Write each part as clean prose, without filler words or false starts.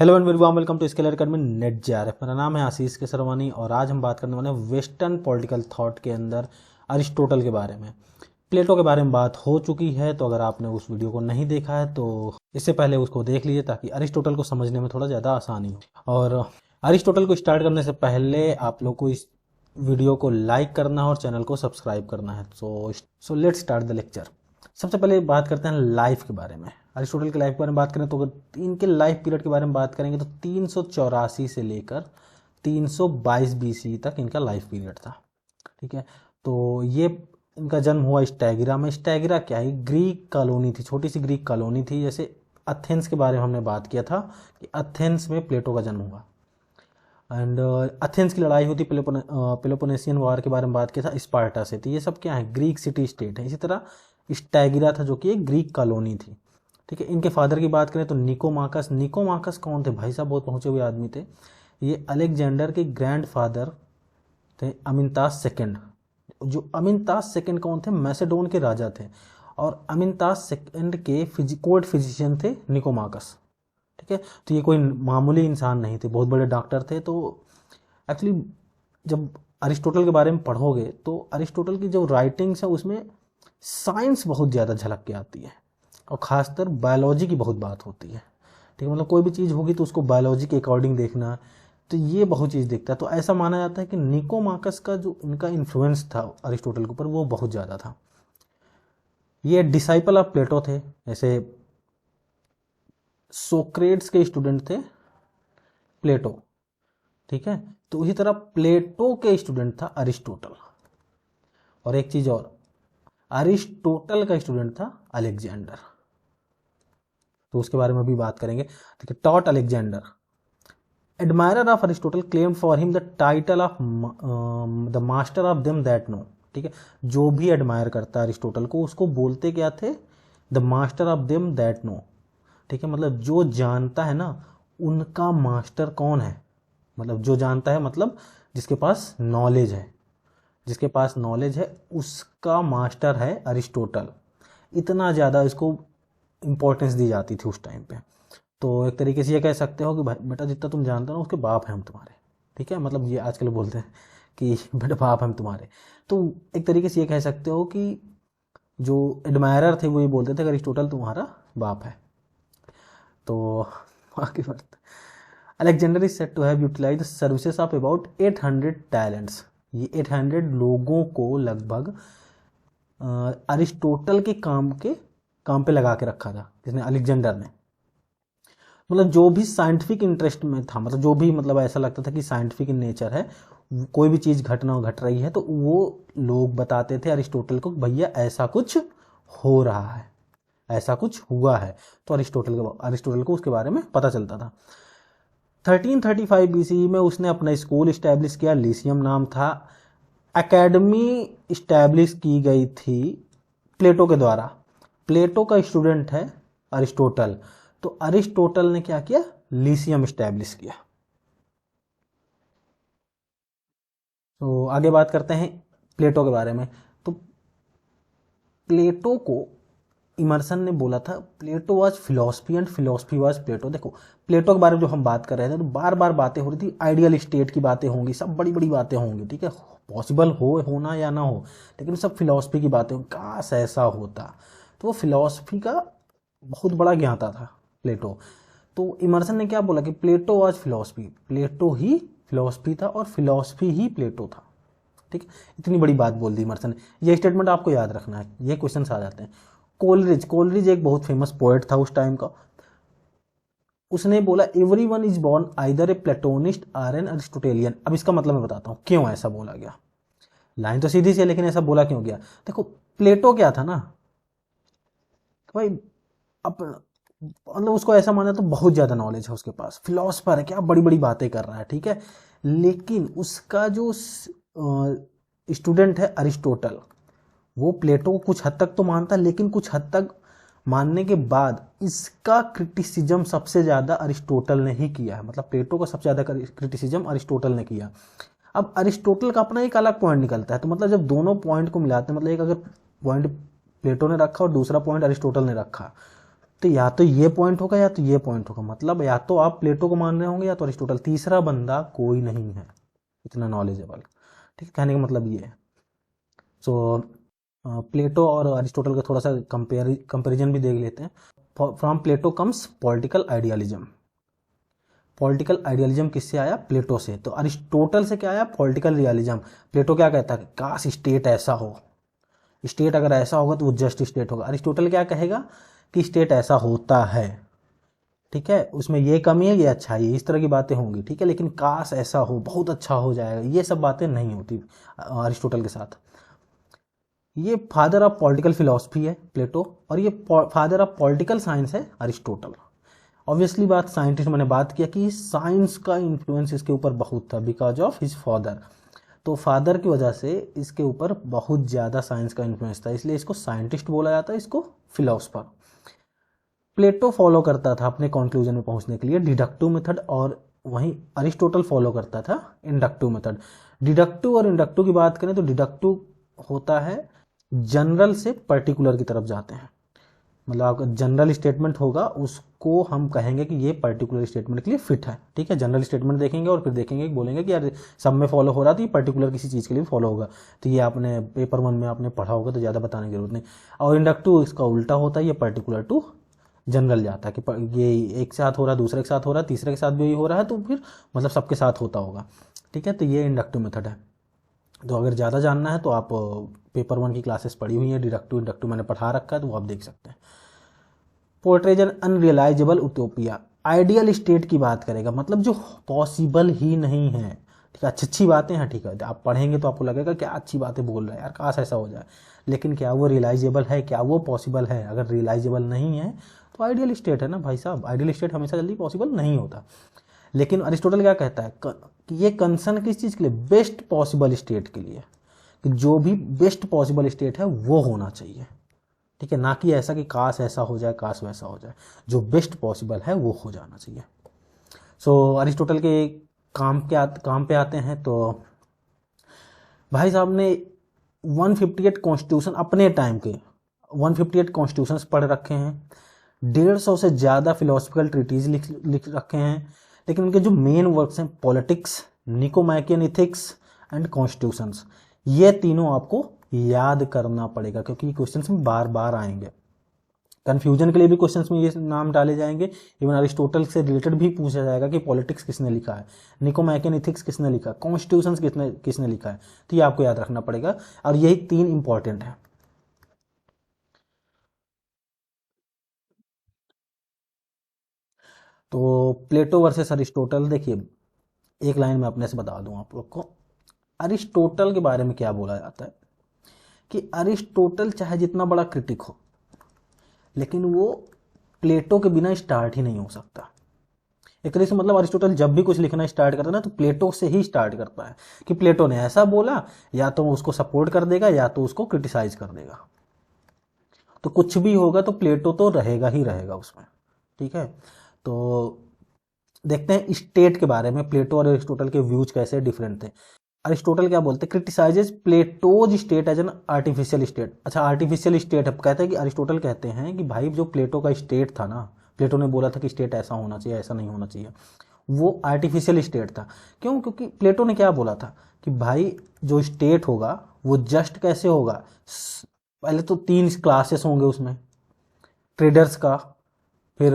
Hello and very warm welcome to Scaler academy NET JRF. मेरा नाम है आशीष केसरवानी और आज हम बात करने वाले हैं वेस्टर्न पॉलिटिकल थॉट के अंदर अरिस्टोटल के बारे में। प्लेटो के बारे में बात हो चुकी है, तो अगर आपने उस वीडियो को नहीं देखा है तो इससे पहले उसको देख लीजिए ताकि अरिस्टोटल को समझने में थोड़ा ज़्यादा आसानी हो। और अरिस्टोटल को स्टार्ट करने से पहले आप लोग को इस वीडियो को लाइक करना है और चैनल को सब्सक्राइब करना है। So let's start the lecture. सबसे पहले बात करते हैं लाइफ के बारे में। अरिस्टोटल के लाइफ के बारे में बात करें तो अगर इनके लाइफ पीरियड के बारे में बात करेंगे तो 384 से लेकर 322 बीसी तक इनका लाइफ पीरियड था। ठीक है, तो ये इनका जन्म हुआ स्टैगिरा में। स्टैगिरा क्या है? ग्रीक कॉलोनी थी, छोटी सी ग्रीक कॉलोनी थी। जैसे एथेंस के बारे में हमने बात किया था कि एथेंस में प्लेटो का जन्म हुआ। एंड एथेंस की लड़ाई होती, पेलोपोनेशियन वार के बारे में बात किया था, स्पार्टा से। तो ये सब क्या है? ग्रीक सिटी स्टेट है। इसी तरह स्टैगिरा था जो कि एक ग्रीक कॉलोनी थी। ठीक है, इनके फादर की बात करें तो निकोमाकस। निकोमाकस कौन थे भाई साहब? बहुत पहुंचे हुए आदमी थे। ये अलेक्जेंडर के ग्रैंड फादर थे, अमिनतास सेकंड। जो अमिनतास सेकंड कौन थे? मैसेडोन के राजा थे। और अमिनतास सेकंड के कोर्ट फिजिशियन थे निकोमाकस। ठीक है, तो ये कोई मामूली इंसान नहीं थे, बहुत बड़े डॉक्टर थे। तो एक्चुअली जब अरिस्टोटल के बारे में पढ़ोगे तो अरिस्टोटल की जो राइटिंग्स है उसमें साइंस बहुत ज़्यादा झलक के आती है और ख़ासकर बायोलॉजी की बहुत बात होती है। ठीक है, मतलब कोई भी चीज़ होगी तो उसको बायोलॉजी के अकॉर्डिंग देखना, तो ये बहुत चीज़ देखता है। तो ऐसा माना जाता है कि निकोमाकस का जो इनका इन्फ्लुएंस था अरिस्टोटल के ऊपर वो बहुत ज़्यादा था। ये डिसाइपल ऑफ प्लेटो थे। जैसे सोक्रेट्स के स्टूडेंट थे प्लेटो। ठीक है, तो उसी तरह प्लेटो के स्टूडेंट था अरिस्टोटल। और एक चीज़ और, अरिस्टोटल का स्टूडेंट था अलेक्जेंडर, तो उसके बारे में भी बात करेंगे। ठीक है, taught Alexander. Admirer of Aristotle claim for him the title of the master of them that know. ठीक है, जो भी एडमायर करता है अरिस्टोटल को उसको बोलते क्या थे? The master of them that know. ठीक है, मतलब जो जानता है ना उनका मास्टर कौन है? मतलब जो जानता है मतलब जिसके पास नॉलेज है, जिसके पास नॉलेज है उसका मास्टर है अरिस्टोटल। इतना ज़्यादा इसको इम्पोर्टेंस दी जाती थी उस टाइम पे। तो एक तरीके से ये कह सकते हो कि भाई बेटा जितना तुम जानते हो ना उसके बाप हैं हम तुम्हारे। ठीक है, मतलब ये आजकल बोलते हैं कि बेटा बाप हम तुम्हारे। तो एक तरीके से ये कह सकते हो कि जो एडमायरर थे वो ये बोलते थे कि अरिस्टोटल तुम्हारा बाप है। तो आगे बढ़ते, Alexander is said to have utilise the services of about 800 talents. ये 800 लोगों को लगभग अरिस्टोटल के काम पे लगा के रखा था, जिसने अलेक्जेंडर ने। मतलब जो भी साइंटिफिक इंटरेस्ट में था, मतलब जो भी मतलब ऐसा लगता था कि साइंटिफिक इन नेचर है, कोई भी चीज़ घट रही है तो वो लोग बताते थे अरिस्टोटल को भैया ऐसा कुछ हो रहा है, ऐसा कुछ हुआ है। तो अरिस्टोटल को उसके बारे में पता चलता था। 1335 बीसी में उसने अपना स्कूल इस्टेब्लिश किया, लीसियम नाम था। एकेडमी इस्टेब्लिश की गई थी प्लेटो के द्वारा। प्लेटो का स्टूडेंट है अरिस्टोटल, तो अरिस्टोटल ने क्या किया? लीसियम इस्टेब्लिश किया। तो आगे बात करते हैं प्लेटो के बारे में। तो प्लेटो को इमर्सन ने बोला था Plato was philosophy and philosophy was Plato. देखो प्लेटो के बारे में जो हम बात कर रहे थे तो बार बार बातें हो रही थी, आइडियल स्टेट की बातें होंगी, सब बड़ी बड़ी बातें होंगी। ठीक है, पॉसिबल होना या ना हो, लेकिन सब फिलोसफी की बातें होंगी, काश ऐसा होता। तो वो फिलोसफी का बहुत बड़ा ज्ञाता था प्लेटो। तो इमर्सन ने क्या बोला कि प्लेटो वाज फिलोसफी, प्लेटो ही फिलोसफी था और फिलोसफी ही प्लेटो था। ठीक, इतनी बड़ी बात बोल दी इमर्सन ने। ये स्टेटमेंट आपको याद रखना है, ये क्वेश्चन आ जाते हैं। कोलरिज एक बहुत फेमस पोएट था उस टाइम का। उसने बोला everyone is born either a Platonist or an Aristotelian. अब इसका मतलब मैं बताता हूँ क्यों ऐसा बोला गया। लाइन तो सीधी सी है लेकिन ऐसा बोला क्यों गया? देखो प्लेटो क्या था ना भाई, अब मतलब उसको ऐसा माना तो बहुत ज़्यादा नॉलेज है उसके पास, फिलोसफर है, क्या बड़ी बड़ी बातें कर रहा है। ठीक है, लेकिन उसका जो स्टूडेंट है अरिस्टोटल, वो प्लेटो को कुछ हद तक तो मानता है, लेकिन कुछ हद तक मानने के बाद इसका क्रिटिसिज्म सबसे ज़्यादा अरिस्टोटल ने ही किया है। मतलब प्लेटो का सबसे ज़्यादा क्रिटिसिज्म अरिस्टोटल ने किया। अब अरिस्टोटल का अपना एक अलग पॉइंट निकलता है, तो मतलब जब दोनों पॉइंट को मिलाते हैं, मतलब एक अगर पॉइंट प्लेटो ने रखा और दूसरा पॉइंट अरिस्टोटल ने रखा, तो या तो ये पॉइंट होगा या तो ये पॉइंट होगा, मतलब या तो आप प्लेटो को मान रहे होंगे या तो अरिस्टोटल, तीसरा बंदा कोई नहीं है इतना नॉलेजेबल। ठीक है, कहने का मतलब ये है। सो प्लेटो और अरिस्टोटल का थोड़ा सा कंपेरिजन भी देख लेते हैं। From Plato comes political idealism. Political idealism किससे आया? प्लेटो से। तो अरिस्टोटल से क्या आया? Political realism. प्लेटो क्या कहता है? काश स्टेट ऐसा हो, स्टेट अगर ऐसा होगा तो वो जस्ट स्टेट होगा। अरिस्टोटल क्या कहेगा? कि स्टेट ऐसा होता है, ठीक है, उसमें ये कमी है, ये अच्छाई है, इस तरह की बातें होंगी, ठीक है, लेकिन काश ऐसा हो, बहुत अच्छा हो जाएगा, ये सब बातें नहीं होती अरिस्टोटल के साथ। ये फादर ऑफ पॉलिटिकल फिलॉसफी है प्लेटो, और ये फादर ऑफ पॉलिटिकल साइंस है अरिस्टोटल। ऑब्वियसली बात, साइंटिस्ट मैंने बात किया कि साइंस का इन्फ्लुएंस इसके ऊपर बहुत था बिकॉज ऑफ हिज फादर। तो फादर की वजह से इसके ऊपर बहुत ज़्यादा साइंस का इन्फ्लुएंस था, इसलिए इसको साइंटिस्ट बोला जाता है, इसको फिलोसफर। प्लेटो फॉलो करता था अपने कंक्लूजन में पहुंचने के लिए डिडक्टिव मेथड, और वहीं अरिस्टोटल फॉलो करता था इंडक्टिव मेथड। डिडक्टिव और इंडक्टिव की बात करें तो डिडक्टिव होता है जनरल से पर्टिकुलर की तरफ जाते हैं, मतलब आपका जनरल स्टेटमेंट होगा उसको हम कहेंगे कि ये पर्टिकुलर स्टेटमेंट के लिए फिट है, ठीक है। जनरल स्टेटमेंट देखेंगे और फिर देखेंगे कि बोलेंगे कि यार सब में फॉलो हो रहा, तो ये पर्टिकुलर किसी चीज़ के लिए फॉलो होगा। तो ये आपने पेपर 1 में आपने पढ़ा होगा, तो ज़्यादा बताने की जरूरत नहीं। और इंडक्टिव इसका उल्टा होता है, ये पर्टिकुलर टू जनरल जाता है कि ये एक साथ हो रहा है, दूसरे के साथ हो रहा है, तीसरे के साथ भी यही हो रहा है, तो फिर मतलब सबके साथ होता होगा, ठीक है। तो ये इंडक्टिव मेथड है। तो अगर ज़्यादा जानना है तो आप पेपर 1 की क्लासेस पढ़ी हुई है, डिडक्टिव इंडक्टिव मैंने पढ़ा रखा है, तो वो आप देख सकते हैं। Portrays an unrealizable utopia, ideal state की बात करेगा, मतलब जो पॉसिबल ही नहीं है, ठीक है। अच्छी अच्छी बातें हैं, ठीक है, आप पढ़ेंगे तो आपको लगेगा क्या अच्छी बातें बोल रहे हैं यार, काश ऐसा हो जाए, लेकिन क्या वो रियलाइजेबल है, क्या वो पॉसिबल है? अगर रियलाइजेबल नहीं है तो आइडियल स्टेट है ना भाई साहब, आइडियल स्टेट हमेशा जल्दी पॉसिबल नहीं होता। लेकिन अरिस्टोटल क्या कहता है कि ये कंसर्न किस चीज़ के लिए? बेस्ट पॉसिबल स्टेट के लिए, कि जो भी बेस्ट पॉसिबल स्टेट है वो होना चाहिए, ठीक है, ना कि ऐसा कि काश ऐसा हो जाए, काश वैसा हो जाए, जो बेस्ट पॉसिबल है वो हो जाना चाहिए। सो अरिस्टोटल के काम पे आते हैं। तो भाई साहब ने 158 कॉन्स्टिट्यूशन अपने टाइम के 158 कॉन्स्टिट्यूशंस पढ़ रखे हैं, 150 से ज़्यादा फिलोसफिकल ट्रीटीज लिख रखे हैं, लेकिन उनके जो मेन वर्क्स हैं पॉलिटिक्स, निकोमैकियन इथिक्स एंड कॉन्स्टिट्यूशंस, ये तीनों आपको याद करना पड़ेगा, क्योंकि ये क्वेश्चंस में बार बार आएंगे। कंफ्यूजन के लिए भी क्वेश्चंस में ये नाम डाले जाएंगे, इवन अरिस्टोटल से रिलेटेड भी पूछा जाएगा कि पॉलिटिक्स किसने लिखा है, निकोमैकियन इथिक्स किसने लिखा, कॉन्स्टिट्यूशंस किसने लिखा है, तो ये आपको याद रखना पड़ेगा, और यही 3 इंपॉर्टेंट है। तो प्लेटो वर्सेस अरिस्टोटल, देखिए एक लाइन में अपने से बता दूं आप लोग को, अरिस्टोटल के बारे में क्या बोला जाता है कि अरिस्टोटल चाहे जितना बड़ा क्रिटिक हो, लेकिन वो प्लेटो के बिना स्टार्ट ही नहीं हो सकता। एक तरीके से मतलब अरिस्टोटल जब भी कुछ लिखना स्टार्ट करता है ना, तो प्लेटो से ही स्टार्ट करता है कि प्लेटो ने ऐसा बोला, या तो उसको सपोर्ट कर देगा या तो उसको क्रिटिसाइज कर देगा। तो कुछ भी होगा तो प्लेटो तो रहेगा ही रहेगा उसमें, ठीक है। तो देखते हैं स्टेट के बारे में, प्लेटो और अरिस्टोटल के व्यूज कैसे डिफरेंट थे। अरिस्टोटल क्या बोलते हैं? Criticizes Plato's state as an artificial state. अच्छा, आर्टिफिशियल स्टेट है, कहते हैं कि अरिस्टोटल कहते हैं कि भाई जो प्लेटो का स्टेट था ना, प्लेटो ने बोला था कि स्टेट ऐसा होना चाहिए, ऐसा नहीं होना चाहिए, वो आर्टिफिशियल स्टेट था। क्यों? क्योंकि प्लेटो ने क्या बोला था कि भाई जो स्टेट होगा वो जस्ट कैसे होगा, पहले तो 3 क्लासेस होंगे उसमें, ट्रेडर्स का, फिर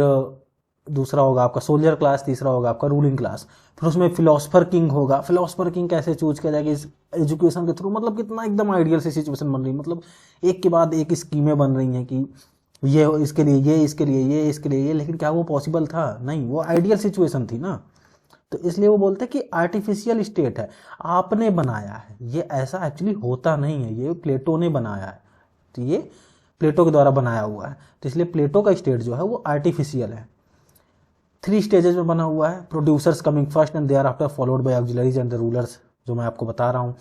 दूसरा होगा आपका सोल्जर क्लास, तीसरा होगा आपका रूलिंग क्लास, फिर उसमें फिलोसफर किंग होगा। फिलोसफर किंग कैसे चूज किया जाएगा? इस एजुकेशन के थ्रू। मतलब कितना एकदम आइडियल सी सिचुएशन बन रही है, मतलब एक के बाद एक स्कीमें बन रही हैं कि ये इसके लिए, ये इसके लिए, ये इसके लिए, ये, लेकिन क्या वो पॉसिबल था? नहीं, वो आइडियल सिचुएशन थी ना। तो इसलिए वो बोलते हैं कि आर्टिफिशियल स्टेट है, आपने बनाया है, ये ऐसा एक्चुअली होता नहीं है, ये प्लेटो ने बनाया है, तो ये प्लेटो के द्वारा बनाया हुआ है। तो इसलिए प्लेटो का स्टेट जो है वो आर्टिफिशियल है। 3 स्टेजेस में बना हुआ है, producers coming first and thereafter followed by auxiliaries and the rulers, जो मैं आपको बता रहा हूँ।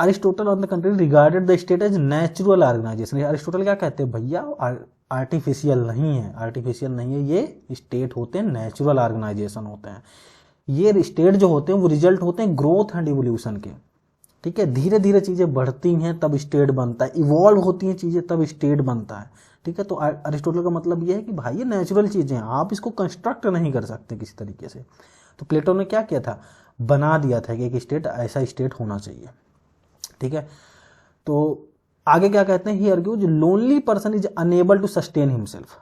Aristotle on the country regarded the state as natural organisation. Aristotle क्या कहते हैं? भैया आर्टिफिशियल नहीं है, आर्टिफिशियल नहीं है, ये स्टेट होते हैं, नेचुरल ऑर्गेनाइजेशन होते हैं। ये स्टेट जो होते हैं वो रिजल्ट होते हैं ग्रोथ एंड इवोल्यूशन के, ठीक है। धीरे धीरे चीज़ें बढ़ती हैं तब स्टेट बनता है, इवॉल्व होती हैं चीज़ें तब स्टेट बनता है, ठीक है। तो अरिस्टोटल का मतलब ये है कि भाई ये नेचुरल चीज़ें हैं, आप इसको कंस्ट्रक्ट नहीं कर सकते किसी तरीके से। तो प्लेटो ने क्या किया था, बना दिया था कि एक स्टेट ऐसा स्टेट होना चाहिए, ठीक है। तो आगे क्या कहते हैं, he argues lonely person is unable to sustain himself.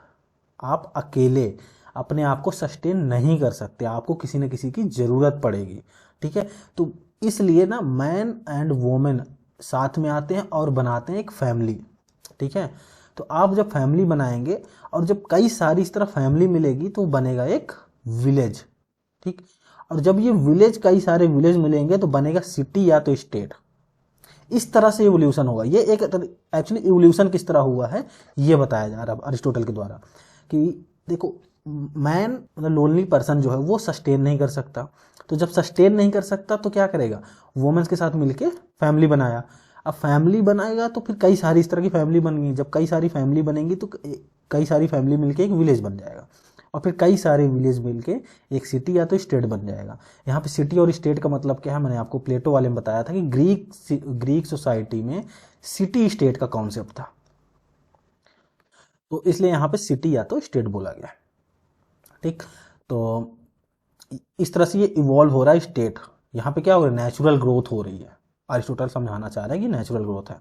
आप अकेले अपने आप को सस्टेन नहीं कर सकते, आपको किसी न किसी की ज़रूरत पड़ेगी, ठीक है। तो इसलिए ना मैन एंड वोमेन साथ में आते हैं और बनाते हैं एक फैमिली, ठीक है। तो आप जब फैमिली बनाएंगे और जब कई सारी इस तरह फैमिली मिलेगी तो बनेगा एक विलेज, ठीक। और जब ये विलेज, कई सारे विलेज मिलेंगे तो बनेगा सिटी या तो स्टेट। इस तरह से इवोल्यूशन होगा। ये एक एक्चुअली इवोल्यूशन किस तरह हुआ है ये बताया जा रहा है अरिस्टोटल के द्वारा कि देखो मैन मतलब लोनली पर्सन जो है वो सस्टेन नहीं कर सकता, तो जब सस्टेन नहीं कर सकता तो क्या करेगा, वुमेन्स के साथ मिलके फैमिली बनाया। अब फैमिली बनाएगा तो फिर कई सारी इस तरह की फैमिली बन गई, जब कई सारी फैमिली बनेंगी तो कई सारी फैमिली मिलके एक विलेज बन जाएगा, और फिर कई सारे विलेज मिलके एक सिटी या तो स्टेट बन जाएगा। यहाँ पे सिटी और स्टेट का मतलब क्या है, मैंने आपको प्लेटो वाले में बताया था कि ग्रीक सोसाइटी में सिटी स्टेट का कॉन्सेप्ट था, तो इसलिए यहाँ पे सिटी या तो स्टेट बोला गया, ठीक। तो इस तरह से ये इवॉल्व हो रहा है स्टेट। यहाँ पे क्या हो रहा है, नेचुरल ग्रोथ हो रही है। अरिस्टोटल समझाना चाह रहा है कि नेचुरल ग्रोथ है।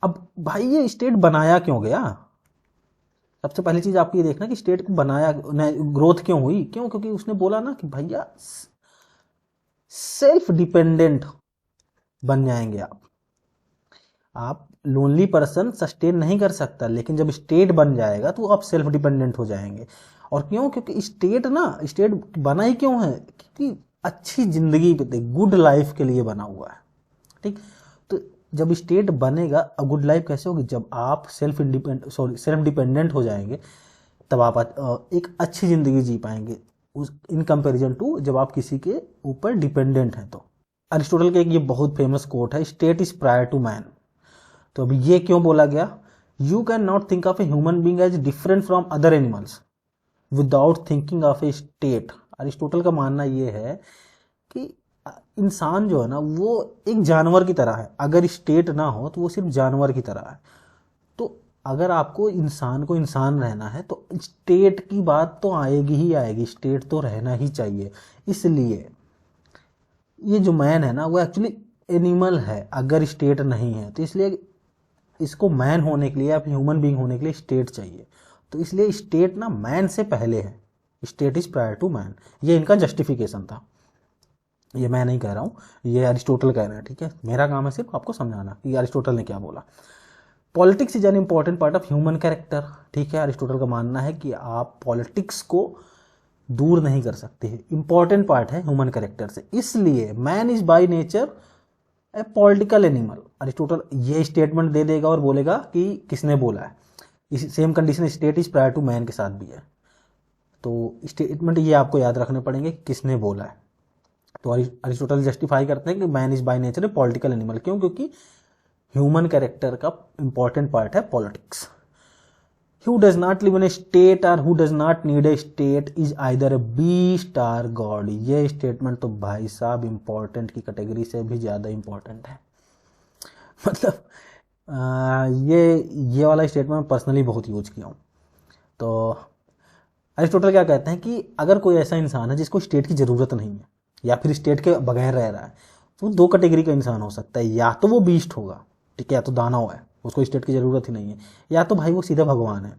अब भाई ये स्टेट बनाया क्यों गया, सबसे पहली चीज आपको ये देखना कि स्टेट को बनाया, ग्रोथ क्यों हुई, क्यों, क्योंकि उसने बोला ना कि भैया सेल्फ डिपेंडेंट बन जाएंगे आप लोनली पर्सन सस्टेन नहीं कर सकता, लेकिन जब स्टेट बन जाएगा तो आप सेल्फ डिपेंडेंट हो जाएंगे। और क्यों, क्योंकि स्टेट बना ही क्यों है, क्योंकि अच्छी जिंदगी, गुड लाइफ के लिए बना हुआ है, ठीक। तो जब स्टेट बनेगा, गुड लाइफ कैसे होगी, जब आप सेल्फ डिपेंडेंट हो जाएंगे तब आप एक अच्छी ज़िंदगी जी पाएंगे उस इन कंपैरिजन टू जब आप किसी के ऊपर डिपेंडेंट हैं। तो अरिस्टोटल का एक ये बहुत फेमस कोट है, state is prior to man. तो अभी ये क्यों बोला गया, you can not think of a human being as different from other animals without thinking of a state. Aristotle का मानना ये है कि इंसान जो है ना वो एक जानवर की तरह है, अगर स्टेट ना हो तो वो सिर्फ जानवर की तरह है। तो अगर आपको इंसान को इंसान रहना है तो स्टेट की बात तो आएगी ही आएगी, स्टेट तो रहना ही चाहिए। इसलिए ये जो मैन है ना वो एक्चुअली एनिमल है अगर स्टेट नहीं है, तो इसलिए इसको मैन होने के लिए या ह्यूमन बीइंग होने के लिए स्टेट चाहिए। तो इसलिए स्टेट ना मैन से पहले है, state is prior to man. ये इनका जस्टिफिकेशन था, ये मैं नहीं कह रहा हूँ, ये अरिस्टोटल कह रहे हैं, ठीक है। मेरा काम है सिर्फ आपको समझाना कि अरिस्टोटल ने क्या बोला। Politics is an important part of human character, ठीक है। अरिस्टोटल का मानना है कि आप पॉलिटिक्स को दूर नहीं कर सकते, इंपॉर्टेंट पार्ट है ह्यूमन कैरेक्टर से, इसलिए man is by nature a political animal. Aristotle ये स्टेटमेंट दे देगा और बोलेगा कि किसने बोला है, इस same condition state is prior to man के साथ भी है। तो स्टेटमेंट ये आपको याद रखने पड़ेंगे किसने बोला है। तो अरिस्टोटल जस्टिफाई करते हैं कि man is by nature a political animal, क्यों, क्योंकि ह्यूमन कैरेक्टर का इंपॉर्टेंट पार्ट है politics. Who does not live in a state or who does not need a state is either a beast or god। ये statement तो भाई साहब important की category से भी ज़्यादा इंपॉर्टेंट है। मतलब ये वाला स्टेटमेंट पर्सनली बहुत यूज किया हूँ। तो अरिस्टोटल क्या कहते हैं कि अगर कोई ऐसा इंसान है जिसको स्टेट की ज़रूरत नहीं है या फिर स्टेट के बगैर रह रहा है, तो दो कैटेगरी का इंसान हो सकता है, या तो वो बीस्ट होगा, ठीक है, या तो दानव है, उसको स्टेट की ज़रूरत ही नहीं है, या तो भाई वो सीधा भगवान है।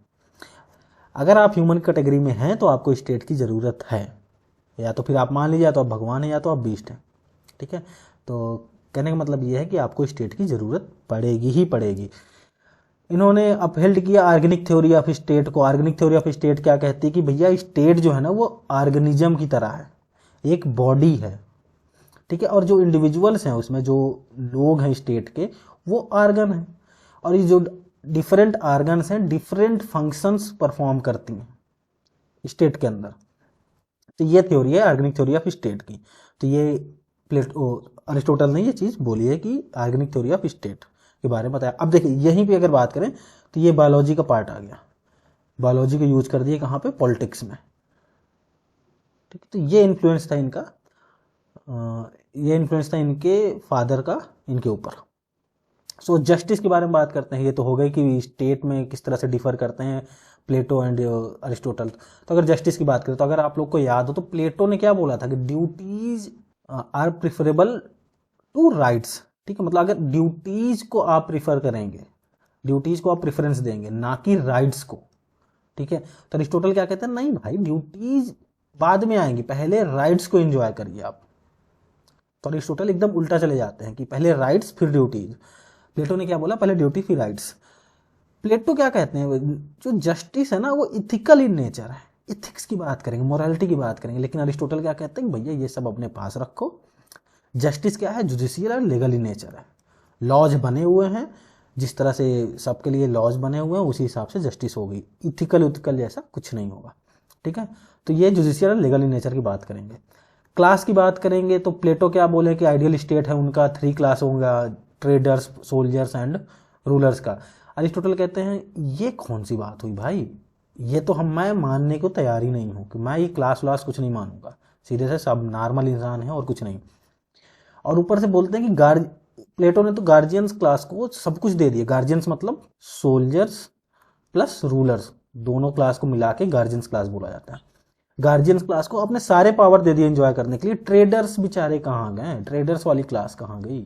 अगर आप ह्यूमन कैटेगरी में हैं तो आपको स्टेट की ज़रूरत है, या तो फिर आप मान लीजिए या तो आप भगवान हैं या तो आप बीस्ट हैं, ठीक है। तो कहने का मतलब ये है कि आपको स्टेट की ज़रूरत पड़ेगी ही पड़ेगी। इन्होंने अपहेल्ड किया ऑर्गेनिक थ्योरी ऑफ स्टेट को। ऑर्गेनिक थ्योरी ऑफ स्टेट क्या कहती है कि भैया स्टेट जो है ना वो ऑर्गेनिज्म की तरह है, एक बॉडी है, ठीक है। और जो इंडिविजुअल्स हैं उसमें जो लोग हैं स्टेट के वो ऑर्गन हैं, और ये जो डिफरेंट ऑर्गन्स हैं डिफरेंट फंक्शंस परफॉर्म करती हैं स्टेट के अंदर। तो ये थ्योरी है ऑर्गेनिक थ्योरी ऑफ स्टेट की। तो ये अरिस्टोटल ने ये चीज़ बोली है कि ऑर्गेनिक थ्योरी ऑफ स्टेट के बारे में बताया। अब देखिए यहीं पे अगर बात करें तो ये बायोलॉजी का पार्ट आ गया, बायोलॉजी को यूज कर दिए कहाँ पे, पॉलिटिक्स में, ठीक है। तो ये इन्फ्लुएंस था इनका, ये इन्फ्लुएंस था इनके फादर का इनके ऊपर। सो जस्टिस के बारे में बात करते हैं। ये तो हो गई कि स्टेट में किस तरह से डिफर करते हैं प्लेटो एंड अरिस्टोटल। तो अगर जस्टिस की बात करें तो अगर आप लोग को याद हो तो प्लेटो ने क्या बोला था कि duties are preferable to rights. ठीक है, मतलब अगर ड्यूटीज को आप प्रिफर करेंगे, ड्यूटीज को आप प्रेफरेंस देंगे ना कि राइट्स को। ठीक है, तो अरिस्टोटल क्या कहते हैं, नहीं भाई ड्यूटीज बाद में आएंगी, पहले राइट्स को एंजॉय करिए आप। तो अरिस्टोटल एकदम उल्टा चले जाते हैं कि पहले राइट्स फिर ड्यूटीज। प्लेटो ने क्या बोला, पहले ड्यूटी फिर राइट्स। प्लेटो क्या कहते हैं, जो जस्टिस है ना वो इथिकल इन नेचर है, इथिक्स की बात करेंगे, मोरालिटी की बात करेंगे। लेकिन अरिस्टोटल क्या कहते हैं, भैया ये सब अपने पास रखो। जस्टिस क्या है, जुडिशियल और लीगल इन नेचर है। लॉज बने हुए हैं, जिस तरह से सबके लिए लॉज बने हुए हैं उसी हिसाब से जस्टिस होगी। इथिकल उथिकल जैसा कुछ नहीं होगा। ठीक है, तो ये जुडिशियल और लीगल इन नेचर की बात करेंगे। क्लास की बात करेंगे तो प्लेटो क्या बोले कि आइडियल स्टेट है उनका 3 क्लास होगा, ट्रेडर्स, सोल्जर्स एंड रूलर्स का। अरिस्टोटल कहते हैं ये कौन सी बात हुई भाई, ये तो मैं मानने को तैयार ही नहीं हूं कि मैं ये क्लास व्लास कुछ नहीं मानूंगा, सीधे से सब नॉर्मल इंसान है और कुछ नहीं। और ऊपर से बोलते हैं कि प्लेटो ने तो गार्जियंस क्लास को सब कुछ दे दिया। गार्जियंस मतलब सोल्जर्स प्लस रूलर्स, दोनों क्लास को मिला के गार्जियंस क्लास बोला जाता है। गार्जियंस क्लास को अपने सारे पावर दे दिए एंजॉय करने के लिए। ट्रेडर्स बेचारे कहाँ गए, ट्रेडर्स वाली क्लास कहाँ गई,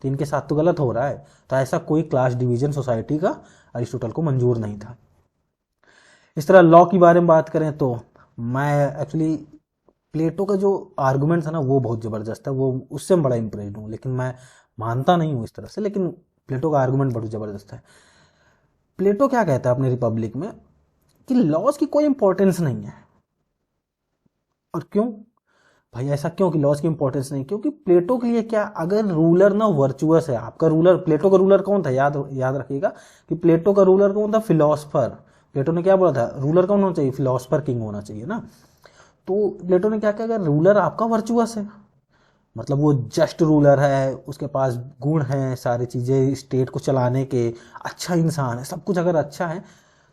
तो इनके साथ तो गलत हो रहा है। तो ऐसा कोई क्लास डिवीजन सोसाइटी का अरिस्टोटल को मंजूर नहीं था। इस तरह लॉ के बारे में बात करें तो मैं एक्चुअली प्लेटो का जो आर्गुमेंट था ना वो बहुत ज़बरदस्त है, वो उससे मैं बड़ा इम्प्रेस्ड हूँ, लेकिन मैं मानता नहीं हूँ इस तरह से। लेकिन प्लेटो का आर्गुमेंट बहुत ज़बरदस्त है। प्लेटो क्या कहता है अपने रिपब्लिक में कि लॉज की कोई इंपॉर्टेंस नहीं है। और क्यों भाई, ऐसा क्यों कि लॉज की इंपॉर्टेंस नहीं? क्योंकि प्लेटो के लिए क्या, अगर रूलर ना वर्चुअस है, आपका रूलर, प्लेटो का रूलर कौन था, याद रखिएगा कि प्लेटो का रूलर कौन था, फिलोसफर। प्लेटो ने क्या बोला था, रूलर कौन होना चाहिए, फिलोसफर किंग होना चाहिए ना। तो प्लेटो ने क्या कहा, अगर रूलर आपका वर्चुअस है, मतलब वो जस्ट रूलर है, उसके पास गुण है, सारी चीज़ें स्टेट को चलाने के, अच्छा इंसान है, सब कुछ अगर अच्छा है,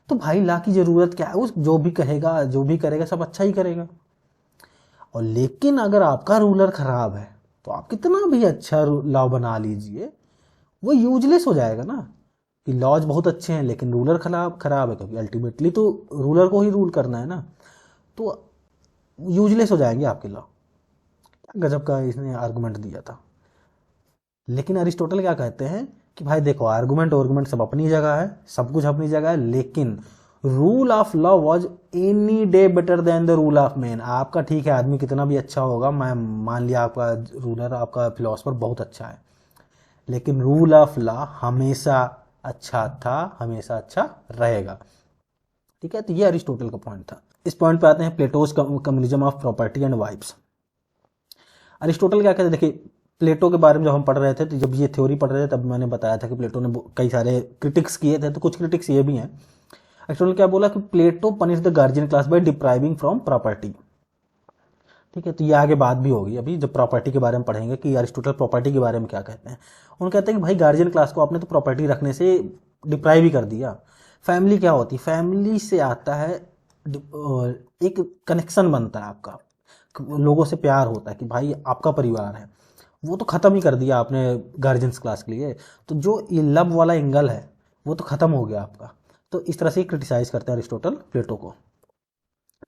तो भाई ला की ज़रूरत क्या है, उस जो भी कहेगा जो भी करेगा सब अच्छा ही करेगा। और लेकिन अगर आपका रूलर खराब है तो आप कितना भी अच्छा लॉ बना लीजिए वो यूजलेस हो जाएगा ना। कि लॉज बहुत अच्छे हैं लेकिन रूलर खराब है, क्योंकि अल्टीमेटली तो रूलर को ही रूल करना है ना, तो यूजलेस हो जाएंगे आपके लॉ। गजब का इसने आर्गुमेंट दिया था। लेकिन अरिस्टोटल क्या कहते हैं कि भाई देखो, आर्गुमेंट सब अपनी जगह है, सब कुछ अपनी जगह है, लेकिन rule of law was any day better than the rule of man. आपका ठीक है, आदमी कितना भी अच्छा होगा, मैं मान लिया आपका रूलर, आपका फिलोसफर बहुत अच्छा है, लेकिन रूल ऑफ लॉ हमेशा अच्छा था, हमेशा अच्छा रहेगा। ठीक है, तो ये अरिस्टोटल का पॉइंट था। इस पॉइंट पे आते हैं Plato's communism of property and vibes. Aristotle क्या कहते हैं, देखिए प्लेटो के बारे में जब हम पढ़ रहे थे, तो जब ये थ्योरी पढ़ रहे थे तब मैंने बताया था कि प्लेटो ने कई सारे क्रिटिक्स किए थे, तो कुछ क्रिटिक्स ये भी हैं। अरिस्टोटल क्या बोला कि Plato punish the guardian class by depriving from property. ठीक है, तो ये आगे बात भी होगी अभी जब प्रॉपर्टी के बारे में पढ़ेंगे कि अरिस्टोटल प्रॉपर्टी के बारे में क्या कहते हैं। उन्होंने कहते हैं कि भाई गार्जियन क्लास को आपने तो प्रॉपर्टी रखने से डिप्राइव ही कर दिया। फैमिली क्या होती है, फैमिली से आता है एक कनेक्शन बनता है आपका, लोगों से प्यार होता है कि भाई आपका परिवार है, वो तो ख़त्म ही कर दिया आपने गार्जियंस क्लास के लिए। तो जो ये लव वाला एंगल है वो तो ख़त्म हो गया आपका। तो इस तरह से क्रिटिसाइज करते हैं अरिस्टोटल प्लेटो को।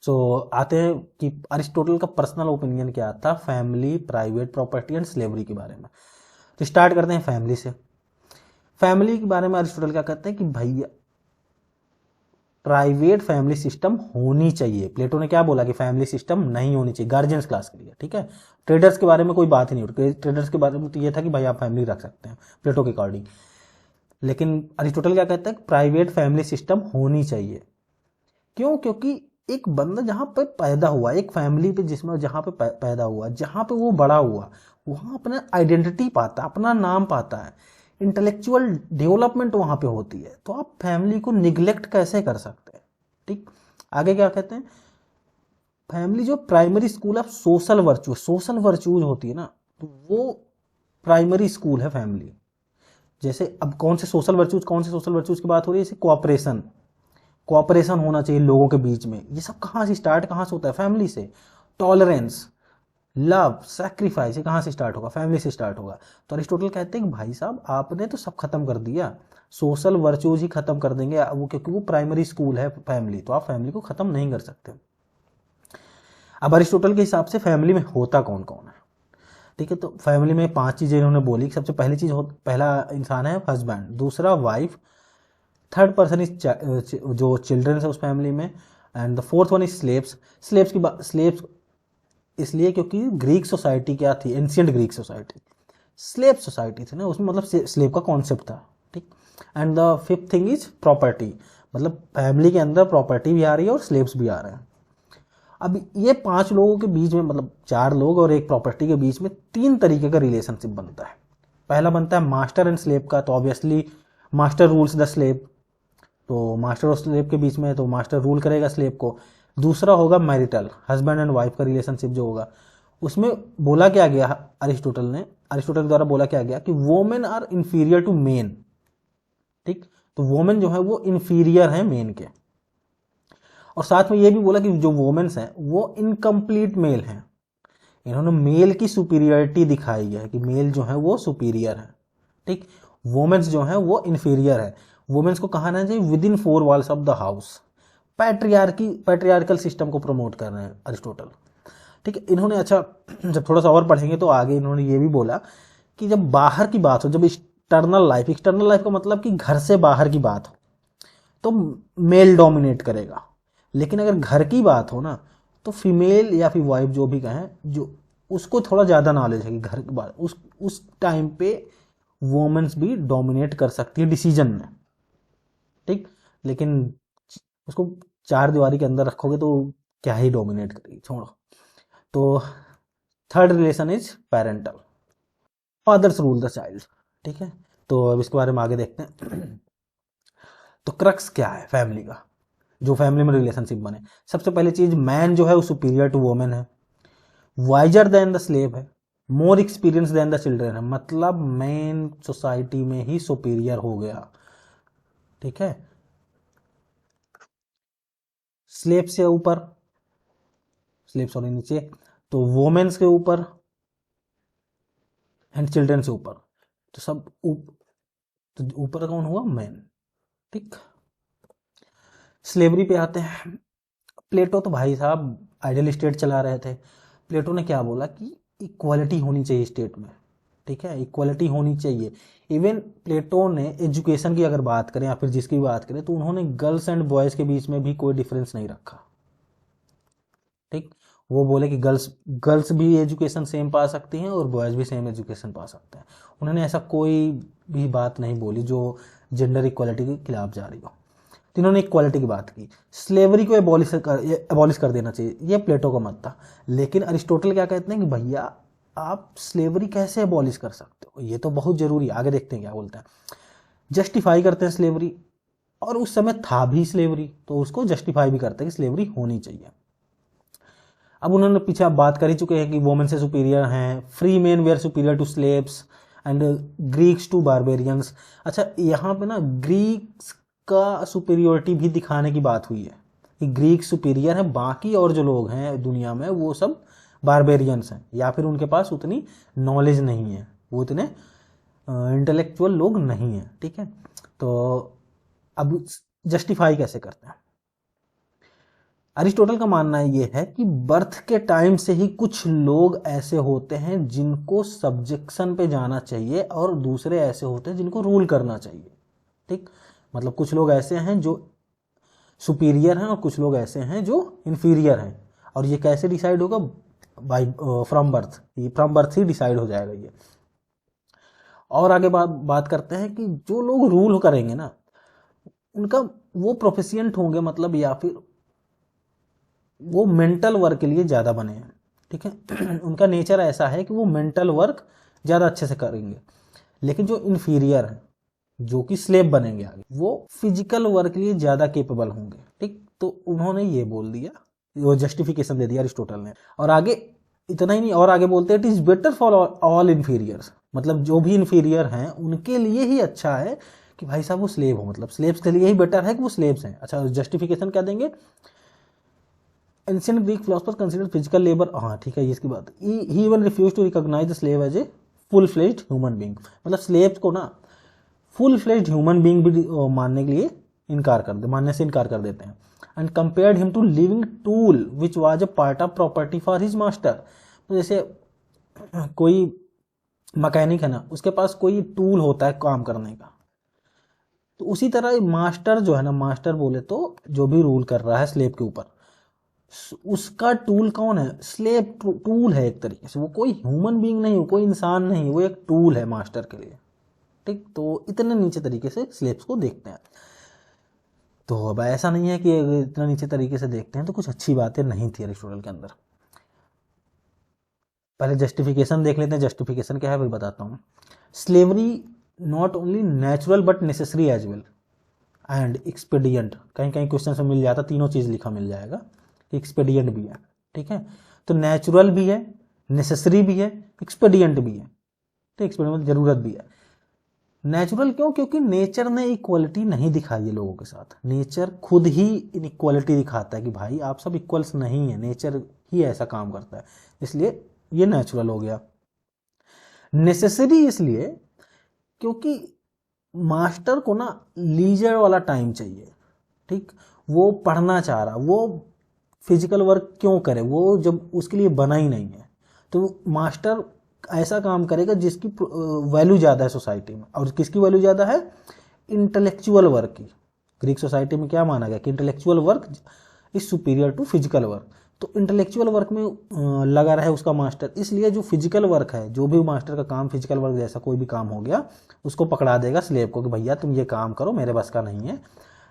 सो आते हैं कि अरिस्टोटल का पर्सनल ओपिनियन क्या था family, private property and slavery के बारे में। तो स्टार्ट करते हैं फैमिली से। फैमिली के बारे में अरिस्टोटल क्या कहते हैं कि भैया प्राइवेट फैमिली सिस्टम होनी चाहिए। प्लेटो ने क्या बोला कि फैमिली सिस्टम नहीं होनी चाहिए गार्जियंस क्लास के लिए। ठीक है, ट्रेडर्स के बारे में कोई बात ही नहीं उठी। ट्रेडर्स के बारे में तो ये था कि भाई आप फैमिली रख सकते हैं प्लेटो के अकॉर्डिंग। लेकिन अरिस्टोटल क्या कहता है, प्राइवेट फैमिली सिस्टम होनी चाहिए। क्यों? क्योंकि एक बंदा जहाँ पे पैदा हुआ, एक फैमिली पे जिसमें जहाँ पे पैदा हुआ, जहाँ पे वो बड़ा हुआ, वहाँ अपना आइडेंटिटी पाता है, अपना नाम पाता है, इंटेलेक्चुअल डेवलपमेंट वहाँ पे होती है। तो आप फैमिली को निग्लेक्ट कैसे कर सकते हैं? ठीक, आगे क्या कहते हैं, फैमिली जो primary school of social virtues होती है ना, तो वो प्राइमरी स्कूल है फैमिली। जैसे अब कौन से सोशल वर्चूज की बात हो रही है, जैसे कोऑपरेशन होना चाहिए लोगों के बीच में, ये सब कहाँ से स्टार्ट, कहाँ से होता है, फैमिली से। टॉलरेंस, लव, सैक्रिफाइस, ये कहाँ से स्टार्ट होगा? फैमिली से स्टार्ट होगा। तो अरिस्टोटल कहते हैं कि भाई साहब आपने तो सब खत्म कर दिया, सोशल वर्चूज ही खत्म कर देंगे वो, क्योंकि वो प्राइमरी स्कूल है फैमिली, तो आप फैमिली को खत्म नहीं कर सकते। अब अरिस्टोटल के हिसाब से फैमिली में होता कौन कौन है? ठीक है, तो फैमिली में 5 चीजें इन्होंने बोली। सबसे पहली चीज पहला इंसान है हस्बैंड, दूसरा वाइफ, थर्ड पर्सन इज जो चिल्ड्रन है उस फैमिली में, and the fourth one is slaves. Slaves इसलिए क्योंकि ग्रीक सोसाइटी क्या थी, ancient Greek society slave society थी ना, उसमें मतलब स्लेव का कॉन्सेप्ट था। ठीक, and the fifth thing is property, मतलब फैमिली के अंदर प्रॉपर्टी भी आ रही है और स्लेव्स भी आ रहे हैं। अब ये 5 लोगों के बीच में, मतलब 4 लोग और एक प्रॉपर्टी के बीच में 3 तरीके का रिलेशनशिप बनता है। पहला बनता है मास्टर एंड स्लेव का, तो obviously master rules the slave, तो मास्टर और स्लेव के बीच में तो मास्टर रूल करेगा स्लेव को। दूसरा होगा मैरिटल, हस्बैंड एंड वाइफ का रिलेशनशिप जो होगा, उसमें बोला क्या गया अरिस्टोटल द्वारा बोला क्या गया कि women are inferior to men. ठीक, तो वोमेन जो है वो इंफीरियर है मेन के, और साथ में ये भी बोला कि जो वोमेन्स हैं वो इनकम्प्लीट मेल हैं। इन्होंने मेल की सुपीरियरिटी दिखाई है कि मेल जो है वो सुपीरियर है। ठीक, वोमेन्स जो है वो इंफीरियर है। वोमेन्स को कहा ना चाहिए with in 4 walls of the house. Patriarchal system को प्रमोट कर रहे हैं अरिस्टोटल। ठीक है, इन्होंने अच्छा जब थोड़ा सा और पढ़ेंगे तो आगे इन्होंने ये भी बोला कि जब बाहर की बात हो, जब एक्सटर्नल लाइफ का मतलब कि घर से बाहर की बात हो, तो मेल डोमिनेट करेगा। लेकिन अगर घर की बात हो ना, तो फीमेल या फिर वाइफ जो भी कहें, जो उसको थोड़ा ज़्यादा नॉलेज है कि घर की बात, उस टाइम पे वोमेन्स भी डोमिनेट कर सकती है डिसीजन में। ठीक, लेकिन उसको 4 दीवारी के अंदर रखोगे तो क्या ही डोमिनेट करेगी, छोड़ो। तो third relation is parental, fathers rule the child. ठीक है, तो अब इसके बारे में आगे देखते हैं। तो क्रक्स क्या है फैमिली का, जो फैमिली में रिलेशनशिप बने? सबसे पहली चीज, मैन जो है वो सुपीरियर टू वोमेन है, वाइजर देन द स्लेव है, more experience than the children है, मतलब मैन सोसाइटी में ही सुपीरियर हो गया। ठीक है, स्लेव से ऊपर, स्लेव सॉरी नीचे, तो वोमेन्स के ऊपर एंड चिल्ड्रन से ऊपर, तो सब तो ऊपर कौन हुआ? मैन। ठीक, स्लेवरी पे आते हैं। प्लेटो तो भाई साहब आइडियल स्टेट चला रहे थे। प्लेटो ने क्या बोला कि इक्वालिटी होनी चाहिए स्टेट में। ठीक है, इक्वालिटी होनी चाहिए। इवन प्लेटो ने एजुकेशन की अगर बात करें या फिर जिसकी बात करें, तो उन्होंने गर्ल्स एंड बॉयज़ के बीच में भी कोई डिफरेंस नहीं रखा। ठीक, वो बोले कि गर्ल्स भी एजुकेशन सेम पा सकती हैं और बॉयज़ भी सेम एजुकेशन पा सकते हैं। उन्होंने ऐसा कोई भी बात नहीं बोली जो जेंडर इक्वालिटी के खिलाफ जा रही हो। तो इन्होंने इक्वालिटी की बात की। स्लेवरी को एबॉलिश कर देना चाहिए, ये प्लेटो का मत था। लेकिन अरिस्टोटल क्या कहते हैं कि भैया आप स्लेवरी कैसे एबॉलिश कर सकते हो, ये तो बहुत जरूरी है। आगे देखते हैं क्या बोलते हैं। जस्टिफाई करते हैं स्लेवरी, और उस समय था भी स्लेवरी, तो उसको जस्टिफाई भी करते हैं कि स्लेवरी होनी चाहिए। अब उन्होंने पीछे आप बात कर ही चुके हैं कि वोमेन से सुपीरियर हैं, free men were superior to slaves and Greeks to barbarians. अच्छा, यहाँ पे ना ग्रीक्स का सुपीरियोरिटी भी दिखाने की बात हुई है कि ग्रीक सुपीरियर है, बाकी और जो लोग हैं दुनिया में वो सब बारबेरियंस हैं, या फिर उनके पास उतनी नॉलेज नहीं है, वो इतने इंटेलेक्चुअल लोग नहीं हैं। ठीक है, तो अब जस्टिफाई कैसे करते हैं? अरिस्टोटल का मानना ये है कि बर्थ के टाइम से ही कुछ लोग ऐसे होते हैं जिनको सब्जेक्शन पे जाना चाहिए, और दूसरे ऐसे होते हैं जिनको रूल करना चाहिए। ठीक, मतलब कुछ लोग ऐसे हैं जो सुपीरियर हैं और कुछ लोग ऐसे हैं जो इन्फीरियर हैं। और ये कैसे डिसाइड होगा? बाई फ्रॉम बर्थ, ये फ्रॉम बर्थ ही डिसाइड हो जाएगा ये। और आगे बात करते हैं कि जो लोग रूल करेंगे ना, उनका वो प्रोफिशिएंट होंगे, मतलब या फिर वो मेंटल वर्क के लिए ज़्यादा बने हैं। ठीक है, उनका नेचर ऐसा है कि वो मेंटल वर्क ज़्यादा अच्छे से करेंगे। लेकिन जो इन्फीरियर हैं, जो कि स्लेव बनेंगे आगे, वो फिजिकल वर्क के लिए ज़्यादा केपेबल होंगे। ठीक, तो उन्होंने ये बोल दिया, वो जस्टिफिकेशन दे दिया अरिस्टोटल ने। और आगे इतना ही नहीं, और आगे बोलते हैं it is better for all inferiors, मतलब जो भी इन्फीरियर हैं उनके लिए ही अच्छा है कि भाई साहब वो स्लेव हो, मतलब स्लेव्स के लिए ही बेटर है कि वो स्लेव्स हैं। अच्छा, जस्टिफिकेशन क्या देंगे? Ancient Greek philosopher consider physical labour, हाँ ठीक है, ये इसकी बात, he even refuse to recognize the slave as a full fledged human being, मतलब स्लेव को ना फुल फ्लेज्ड ह्यूमन बीइंग भी मानने के लिए मानने से इनकार कर देते हैं। And compared him to living tool which was a part of property for his master. तो जैसे कोई मैकेनिक है ना, उसके पास कोई टूल होता है काम करने का, तो उसी तरह मास्टर जो है ना, मास्टर बोले तो जो भी रूल कर रहा है स्लेव के ऊपर, उसका टूल कौन है? स्लेव टूल है एक तरीके से, वो कोई ह्यूमन बीइंग नहीं, कोई इंसान नहीं, वो एक टूल है मास्टर के लिए, ठीक। तो इतने नीचे तरीके से स्लेव्स को देखते हैं। तो अब ऐसा नहीं है कि अगर इतना नीचे तरीके से देखते हैं तो कुछ अच्छी बातें नहीं थी अरिस्टोटल के अंदर। पहले जस्टिफिकेशन देख लेते हैं, जस्टिफिकेशन क्या है वही बताता हूँ। Slavery not only natural but necessary as well and expedient, कहीं कहीं क्वेश्चन में मिल जाता, तीनों चीज़ लिखा मिल जाएगा, एक्सपेडियंट भी है, ठीक है। तो नेचुरल भी है, नेसेसरी भी है, एक्सपेडियंट भी है, तो एक्सपेडियंट जरूरत भी है। नेचुरल क्यों? क्योंकि नेचर ने इक्वलिटी नहीं दिखाई है लोगों के साथ, नेचर खुद ही इनइक्वलिटी दिखाता है कि भाई आप सब इक्वल्स नहीं है, नेचर ही ऐसा काम करता है, इसलिए ये नेचुरल हो गया। नेसेसरी इसलिए क्योंकि मास्टर को ना लीजर वाला टाइम चाहिए, ठीक। वो पढ़ना चाह रहा, वो फिजिकल वर्क क्यों करे, वो जब उसके लिए बना ही नहीं है, तो मास्टर ऐसा काम करेगा जिसकी वैल्यू ज़्यादा है सोसाइटी में। और किसकी वैल्यू ज़्यादा है? इंटेलेक्चुअल वर्क की। ग्रीक सोसाइटी में क्या माना गया कि intellectual work is superior to physical work, तो इंटेलेक्चुअल वर्क में लगा रहे उसका मास्टर, इसलिए जो फिजिकल वर्क है, जो भी मास्टर का काम फिजिकल वर्क जैसा कोई भी काम हो गया, उसको पकड़ा देगा स्लेव को कि भैया तुम ये काम करो, मेरे बस का नहीं है,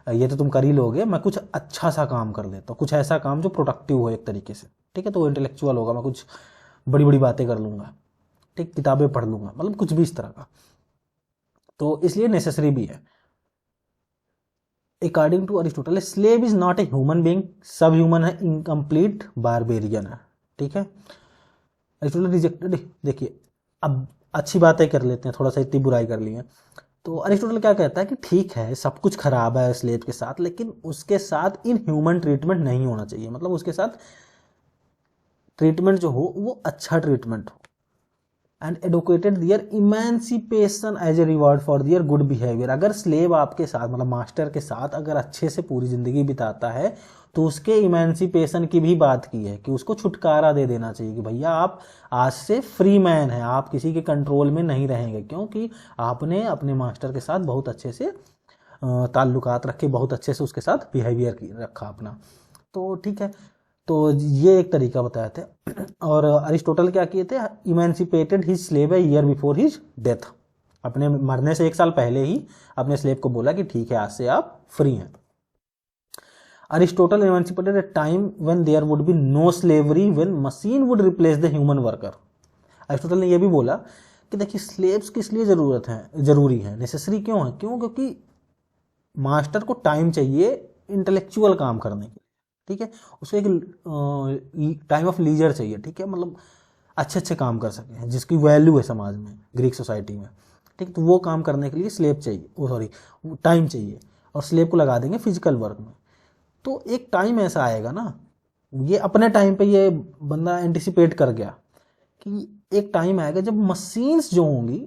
ये तो तुम कर ही लोगे, मैं कुछ अच्छा सा काम कर लेता हूँ, कुछ ऐसा काम जो प्रोडक्टिव हो एक तरीके से, ठीक है। तो वो इंटेलेक्चुअल होगा, मैं कुछ बड़ी बड़ी बातें कर लूँगा, ठीक, किताबें पढ़ लूँगा, मतलब कुछ भी इस तरह का, तो इसलिए नेसेसरी भी है। According to Aristotle slave is not a human being, sub human है, इनकम्प्लीट बारबेरियन है, ठीक है। अरिस्टोटल रिजेक्टेड, देखिए अब अच्छी बातें कर लेते हैं, थोड़ा सा इतनी बुराई कर ली है। तो अरिस्टोटल क्या कहता है कि ठीक है सब कुछ खराब है स्लेव के साथ, लेकिन उसके साथ इन ह्यूमन ट्रीटमेंट नहीं होना चाहिए, मतलब उसके साथ ट्रीटमेंट जो हो वो अच्छा ट्रीटमेंट हो। And advocated their emancipation as a reward for their good behaviour, अगर स्लेव आपके साथ मतलब मास्टर के साथ अगर अच्छे से पूरी जिंदगी बिताता है तो उसके इमेंसिपेशन की भी बात की है कि उसको छुटकारा दे देना चाहिए कि भैया आप आज से फ्री मैन हैं, आप किसी के कंट्रोल में नहीं रहेंगे, क्योंकि आपने अपने मास्टर के साथ बहुत अच्छे से ताल्लुकात रखे, बहुत अच्छे से उसके साथ बिहेवियर रखा अपना, तो ठीक है। तो ये एक तरीका बताया थे। और अरिस्टोटल क्या किए थे? Emancipated his slave a year before his death, अपने मरने से एक साल पहले ही अपने स्लेव को बोला कि ठीक है आज से आप फ्री हैं। Aristotle emancipated a time when there would be no slavery, when machine would replace the human worker. Aristotle ने यह भी बोला कि देखिए स्लेव्स किस लिए जरूरी है, नेसेसरी क्यों है? क्योंकि मास्टर को टाइम चाहिए इंटेलेक्चुअल काम करने के, ठीक है, उसको एक टाइम ऑफ लीजर चाहिए, ठीक है, मतलब अच्छे अच्छे काम कर सके जिसकी वैल्यू है समाज में, ग्रीक सोसाइटी में, ठीक। तो वो काम करने के लिए स्लेव चाहिए, वो टाइम चाहिए, और स्लेव को लगा देंगे फिजिकल वर्क में। तो एक टाइम ऐसा आएगा ना, ये अपने टाइम पे ये बंदा एंटिसिपेट कर गया कि एक टाइम आएगा जब मशीन्स जो होंगी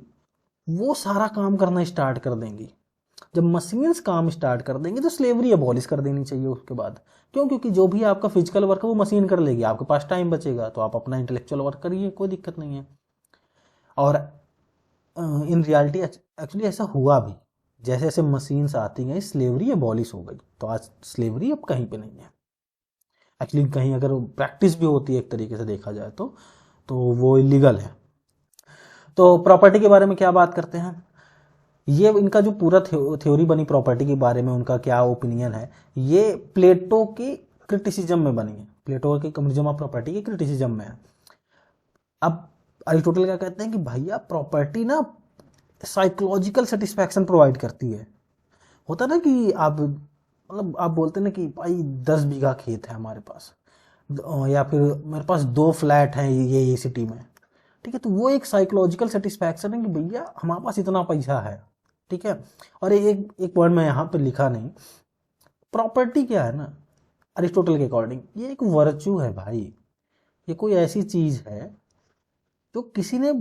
वो सारा काम करना स्टार्ट कर देंगी। जब मशीन्स काम स्टार्ट कर देंगी तो स्लेवरी अबॉलिश कर देनी चाहिए उसके बाद। क्यों? क्योंकि जो भी आपका फिजिकल वर्क है वो मशीन कर लेगी, आपके पास टाइम बचेगा तो आप अपना इंटेलेक्चुअल वर्क करिए, कोई दिक्कत नहीं है। और इन रियलिटी एक्चुअली ऐसा हुआ भी, जैसे जैसे मशीन्स आती गई स्लेवरी अबॉलिश हो गई, तो आज स्लेवरी अब कहीं पे नहीं है। एक्चुअली कहीं अगर प्रैक्टिस भी होती है एक तरीके से देखा जाए तो वो इलीगल है। तो प्रॉपर्टी के बारे में क्या बात करते हैं, ये इनका जो पूरा थ्योरी बनी प्रॉपर्टी के बारे में, उनका क्या ओपिनियन है, ये प्लेटो के क्रिटिसिज्म में बनी है, प्लेटो के कम्युनिज्म ऑफ प्रॉपर्टी के क्रिटिसिज्म में है। अब अरिस्टोटल क्या कहते हैं कि भैया प्रॉपर्टी ना साइकोलॉजिकल सेटिस्फैक्शन प्रोवाइड करती है। होता ना कि आप मतलब आप बोलते ना कि भाई 10 बीघा खेत है हमारे पास, या फिर मेरे पास 2 फ्लैट हैं ये सिटी में, ठीक है, तो वो एक साइकोलॉजिकल सेटिस्फैक्शन है कि भैया हमारे पास इतना पैसा है, ठीक है। और एक पॉइंट मैं यहाँ पे लिखा नहीं, प्रॉपर्टी क्या है ना, अरिस्टोटल के अकॉर्डिंग ये एक वर्च्यू है भाई, ये कोई ऐसी चीज है जो किसी ने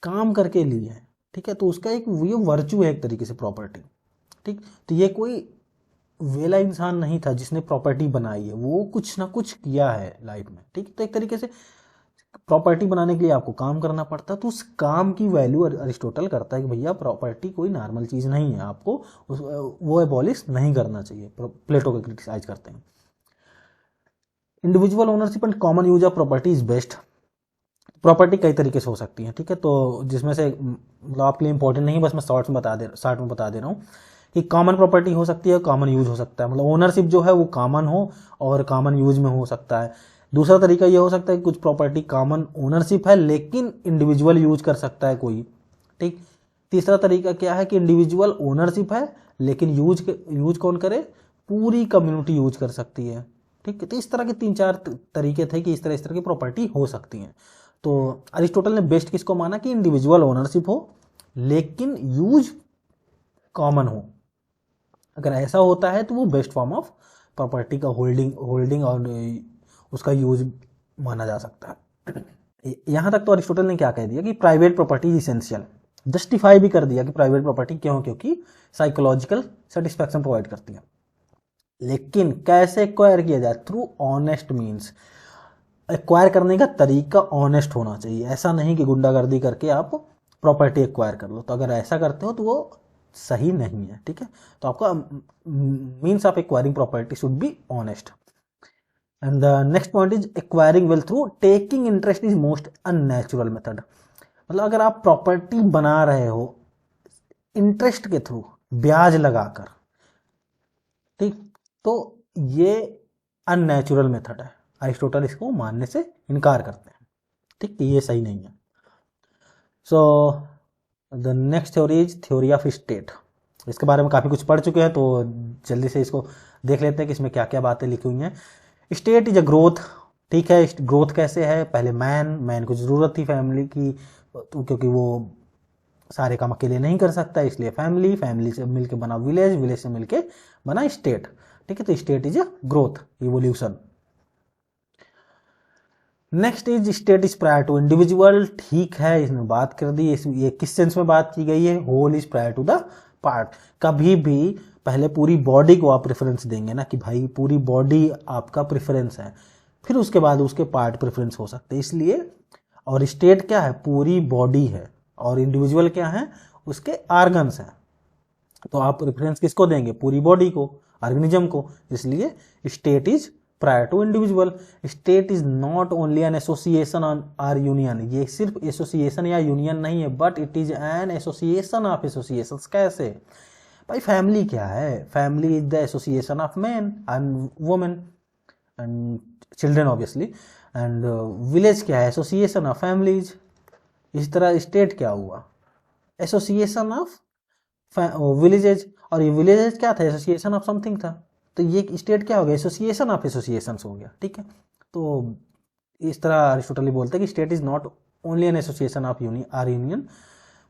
काम करके ली है, ठीक है, तो उसका एक ये वर्च्यू है एक तरीके से प्रॉपर्टी, ठीक। तो ये कोई वेला इंसान नहीं था जिसने प्रॉपर्टी बनाई है, वो कुछ ना कुछ किया है लाइफ में, ठीक। तो एक तरीके से प्रॉपर्टी बनाने के लिए आपको काम करना पड़ता है, तो उस काम की वैल्यू अरिस्टोटल करता है कि भैया प्रॉपर्टी कोई नॉर्मल चीज नहीं है, आपको वो एबॉलिश नहीं करना चाहिए। प्लेटो को क्रिटिसाइज करते हैं। Individual ownership and common use of property is best. Property कई तरीके से हो सकती है, ठीक है, तो जिसमें से मतलब आपके लिए इंपॉर्टेंट नहीं है, बस मैं शॉर्ट में बता दे रहा हूँ कि कॉमन प्रॉपर्टी हो सकती है, कॉमन यूज हो सकता है, मतलब ओनरशिप जो है वो कॉमन हो और कॉमन यूज में हो सकता है। दूसरा तरीका ये हो सकता है कि कुछ प्रॉपर्टी कॉमन ओनरशिप है लेकिन इंडिविजुअल यूज कर सकता है कोई, ठीक। तीसरा तरीका क्या है कि इंडिविजुअल ओनरशिप है लेकिन यूज कौन करे, पूरी कम्युनिटी यूज कर सकती है, ठीक। तो इस तरह के 3-4 तरीके थे कि इस तरह की प्रॉपर्टी हो सकती है। तो अरिस्टोटल ने बेस्ट किसको माना कि इंडिविजुअल ओनरशिप हो लेकिन यूज कॉमन हो। अगर ऐसा होता है तो वो बेस्ट फॉर्म ऑफ प्रॉपर्टी का होल्डिंग और उसका यूज माना जा सकता है। यहां तक तो अरिस्टोटल ने क्या कह दिया कि private property is essential, justify भी कर दिया कि प्राइवेट प्रॉपर्टी क्यों, क्योंकि साइकोलॉजिकल सेटिस्फैक्शन प्रोवाइड करती है। लेकिन कैसे एक्वायर किया जाए, थ्रू ऑनेस्ट मीन्स। एक्वायर करने का तरीका ऑनेस्ट होना चाहिए, ऐसा नहीं कि गुंडागर्दी करके आप प्रॉपर्टी एक्वायर कर लो, तो अगर ऐसा करते हो तो वो सही नहीं है, ठीक है। तो आपका means of acquiring property should be honest. And the next point is acquiring wealth through taking interest is most unnatural method. मतलब अगर आप प्रॉपर्टी बना रहे हो इंटरेस्ट के थ्रू, ब्याज लगाकर, ठीक, तो ये अननेचुरल मेथड है। अरिस्टोटल इसको मानने से इनकार करते हैं, ठीक, कि ये सही नहीं है। So the next theory is theory of state. इसके बारे में काफ़ी कुछ पढ़ चुके हैं तो जल्दी से इसको देख लेते हैं कि इसमें क्या क्या बातें लिखी हुई हैं। स्टेट इज अ ग्रोथ, ठीक है। ग्रोथ कैसे है, पहले मैन को ज़रूरत थी फैमिली की, तो क्योंकि वो सारे काम अकेले नहीं कर सकता, इसलिए फैमिली से मिलके बना विलेज से मिलके बना स्टेट, ठीक है। तो state is a growth, evolution. Next is state is prior to individual, ठीक है, इसमें बात कर दी। ये किस सेंस में बात की गई है, whole is prior to the part. कभी भी पहले पूरी बॉडी को आप प्रेफरेंस देंगे ना कि भाई पूरी बॉडी आपका प्रेफरेंस है, फिर उसके बाद उसके पार्ट प्रेफरेंस हो सकते हैं, इसलिए। और स्टेट क्या है, पूरी बॉडी है, और इंडिविजुअल क्या है, उसके ऑर्गन्स हैं। तो आप प्रेफरेंस किसको देंगे, पूरी बॉडी को, ऑर्गेनिज्म को, इसलिए state is prior to individual. State is not only an association और यूनियन, ये सिर्फ एसोसिएशन या यूनियन नहीं है, but it is an association of associations. कैसे भाई, फैमिली क्या है, family is the association of man and women and children obviously, and village क्या है, एसोसिएशन ऑफ फैमिलीज। इस तरह स्टेट क्या हुआ, एसोसिएशन ऑफ विलेजेज, और ये विलेजेज क्या था, एसोसिएशन ऑफ समथिंग था, तो ये स्टेट क्या हो गया, एसोसिएशन ऑफ एसोसिएशंस हो गया, ठीक है। तो इस तरह अरिस्टोटल बोलते हैं कि state is not only an association of union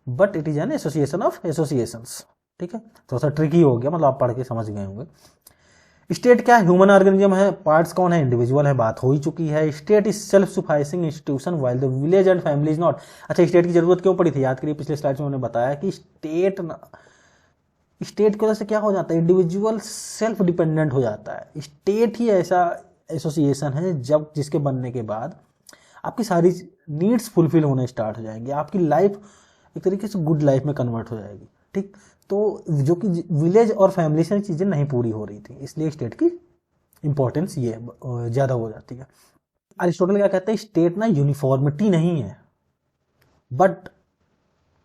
but it is an association of associations, ठीक है। थोड़ा सा ट्रिकी हो गया, मतलब आप पढ़ के समझ गए होंगे। स्टेट क्या है, ह्यूमन ऑर्गेनिज्म है, पार्ट्स कौन है, इंडिविजुअल है, बात हो ही चुकी है। State is self sufficing institution while the village and family is not. अच्छा, स्टेट की जरूरत क्यों पड़ी थी, याद करिए, पिछले स्लाइड में उन्होंने बताया कि स्टेट की वजह से क्या हो जाता है, इंडिविजुअल सेल्फ डिपेंडेंट हो जाता है। स्टेट ही ऐसा एसोसिएशन है जब जिसके बनने के बाद आपकी सारी नीड्स फुलफिल होने स्टार्ट हो जाएंगे, आपकी लाइफ एक तरीके से गुड लाइफ में कन्वर्ट हो जाएगी, ठीक। तो जो कि विलेज और फैमिली से चीज़ें नहीं पूरी हो रही थी, इसलिए स्टेट की इंपॉर्टेंस ये ज़्यादा हो जाती है। अरिस्टोटल क्या कहते हैं, स्टेट ना यूनिफॉर्मिटी नहीं है, but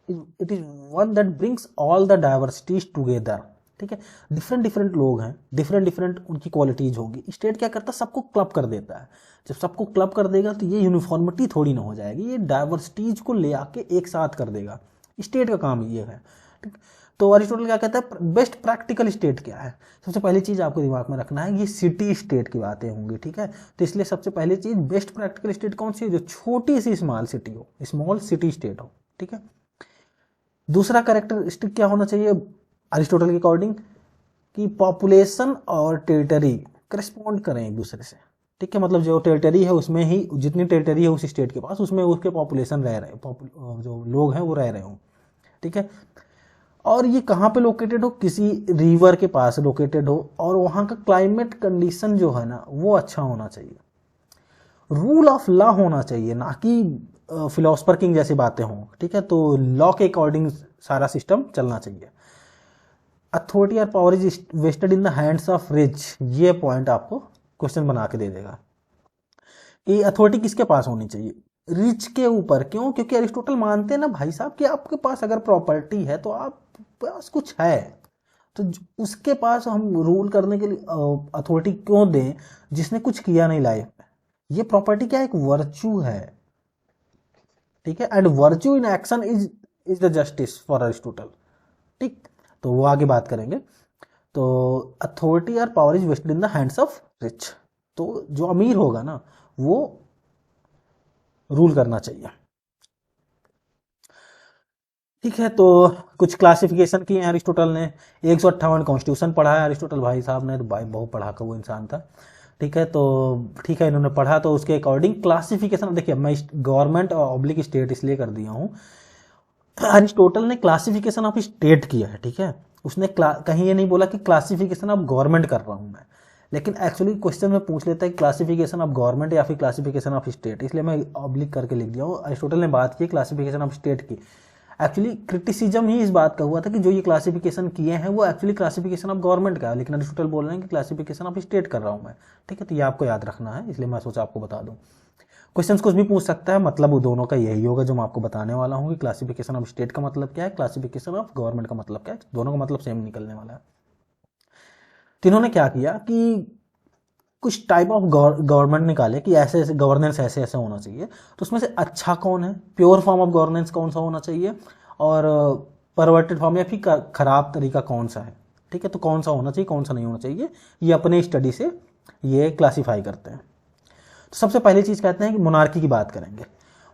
it is one that brings all the diversities together, ठीक है। डिफरेंट लोग हैं, डिफरेंट उनकी क्वालिटीज होगी। स्टेट क्या करता है, सबको क्लब कर देता है। जब सबको क्लब कर देगा तो ये यूनिफॉर्मिटी थोड़ी ना हो जाएगी, ये डाइवर्सिटीज को ले आके एक साथ कर देगा। स्टेट का काम ये है, ठीक। तो अरिस्टोटल क्या कहता है, बेस्ट प्रैक्टिकल स्टेट क्या है। सबसे पहली चीज आपको दिमाग में रखना है, ये सिटी स्टेट की बातें होंगी, ठीक है। तो इसलिए सबसे पहली चीज बेस्ट प्रैक्टिकल स्टेट कौन सी है, जो छोटी सी स्मॉल सिटी हो, स्मॉल सिटी स्टेट हो, ठीक है। दूसरा कैरेक्टरिस्टिक क्या होना चाहिए अरिस्टोटल के अकॉर्डिंग, कि पॉपुलेशन और टेरिटरी करस्पॉन्ड करें एक दूसरे से, ठीक है। मतलब जो टेरिटरी है उसमें ही, जितनी टेरिटरी है उस स्टेट के पास, उसमें उसके पॉपुलेशन रह रहे, जो लोग हैं वो रह रहे हों, ठीक है। और ये कहाँ पे लोकेटेड हो, किसी रिवर के पास लोकेटेड हो, और वहाँ का क्लाइमेट कंडीशन जो है ना वो अच्छा होना चाहिए। रूल ऑफ लॉ होना चाहिए, ना कि फिलोसफर किंग जैसी बातें हों, ठीक है। तो लॉ के अकॉर्डिंग सारा सिस्टम चलना चाहिए। अथॉरिटी और power is vested in the hands of rich, ये पॉइंट आपको क्वेश्चन बना के दे देगा कि अथॉरिटी किसके पास होनी चाहिए, रिच के ऊपर। क्यों? क्योंकि अरिस्टोटल मानते हैं ना भाई साहब कि आपके पास अगर प्रॉपर्टी है तो आप पास कुछ है, तो उसके पास हम रूल करने के लिए अथॉरिटी क्यों दें जिसने कुछ किया नहीं लाइफ में। ये प्रॉपर्टी क्या है, एक वर्च्यू है, ठीक है। And virtue in action is the justice for Aristotle, ठीक। तो वो आगे बात करेंगे। तो अथॉरिटी और power is vested in the hands of rich, तो जो अमीर होगा ना वो रूल करना चाहिए, ठीक है। तो कुछ क्लासिफिकेशन किए हैं अरिस्टोटल ने। 158 कॉन्स्टिट्यूशन पढ़ा है अरिस्टोटल भाई साहब ने, तो भाई बहुत पढ़ा का वो इंसान था, ठीक है। तो ठीक है, इन्होंने पढ़ा, तो उसके अकॉर्डिंग क्लासिफिकेशन देखिए, मैं गवर्नमेंट और ऑब्लिक स्टेट इसलिए कर दिया हूँ, अरिस्टोटल ने क्लासिफिकेशन ऑफ स्टेट किया है, ठीक है। उसने कहीं ये नहीं बोला कि क्लासिफिकेशन ऑफ गवर्नमेंट कर रहा हूँ मैं, लेकिन एक्चुअली क्वेश्चन में पूछ लेता है क्लासिफिकेशन ऑफ गवर्नमेंट या फिर क्लासिफिकेशन ऑफ स्टेट, इसलिए मैं ऑब्लिक करके लिख दिया हूँ। अरिस्टोटल ने बात की क्लासिफिकेशन ऑफ स्टेट की। एक्चुअली क्रिटिसिज्म ही इस बात का हुआ था कि जो ये क्लासिफिकेशन किए हैं वो एक्चुअली क्लासिफिकेशन ऑफ गवर्नमेंट का है, लेकिन अरिस्टोटल बोल रहे हैं कि क्लासिफिकेशन ऑफ स्टेट कर रहा हूँ मैं, ठीक है। तो ये आपको याद रखना है, इसलिए मैं सोचा आपको बता दूं। क्वेश्चंस कुछ भी पूछ सकता है, मतलब वो दोनों का यही होगा जो मैं आपको बताने वाला हूँ कि क्लासिफिकेशन ऑफ स्टेट का मतलब क्या है, क्लासिफिकेशन ऑफ गवर्नमेंट का मतलब क्या है, दोनों का मतलब सेम निकलने वाला है। तो इन्होंने क्या किया कि कुछ टाइप ऑफ गवर्नमेंट निकाले कि ऐसे ऐसे गवर्नेंस ऐसे ऐसे होना चाहिए, तो उसमें से अच्छा कौन है, प्योर फॉर्म ऑफ गवर्नेंस कौन सा होना चाहिए, और परवर्टेड फॉर्म या फिर खराब तरीका कौन सा है, ठीक है। तो कौन सा होना चाहिए कौन सा नहीं होना चाहिए, ये अपने स्टडी से ये क्लासीफाई करते हैं। तो सबसे पहली चीज कहते हैं कि मोनार्की की बात करेंगे।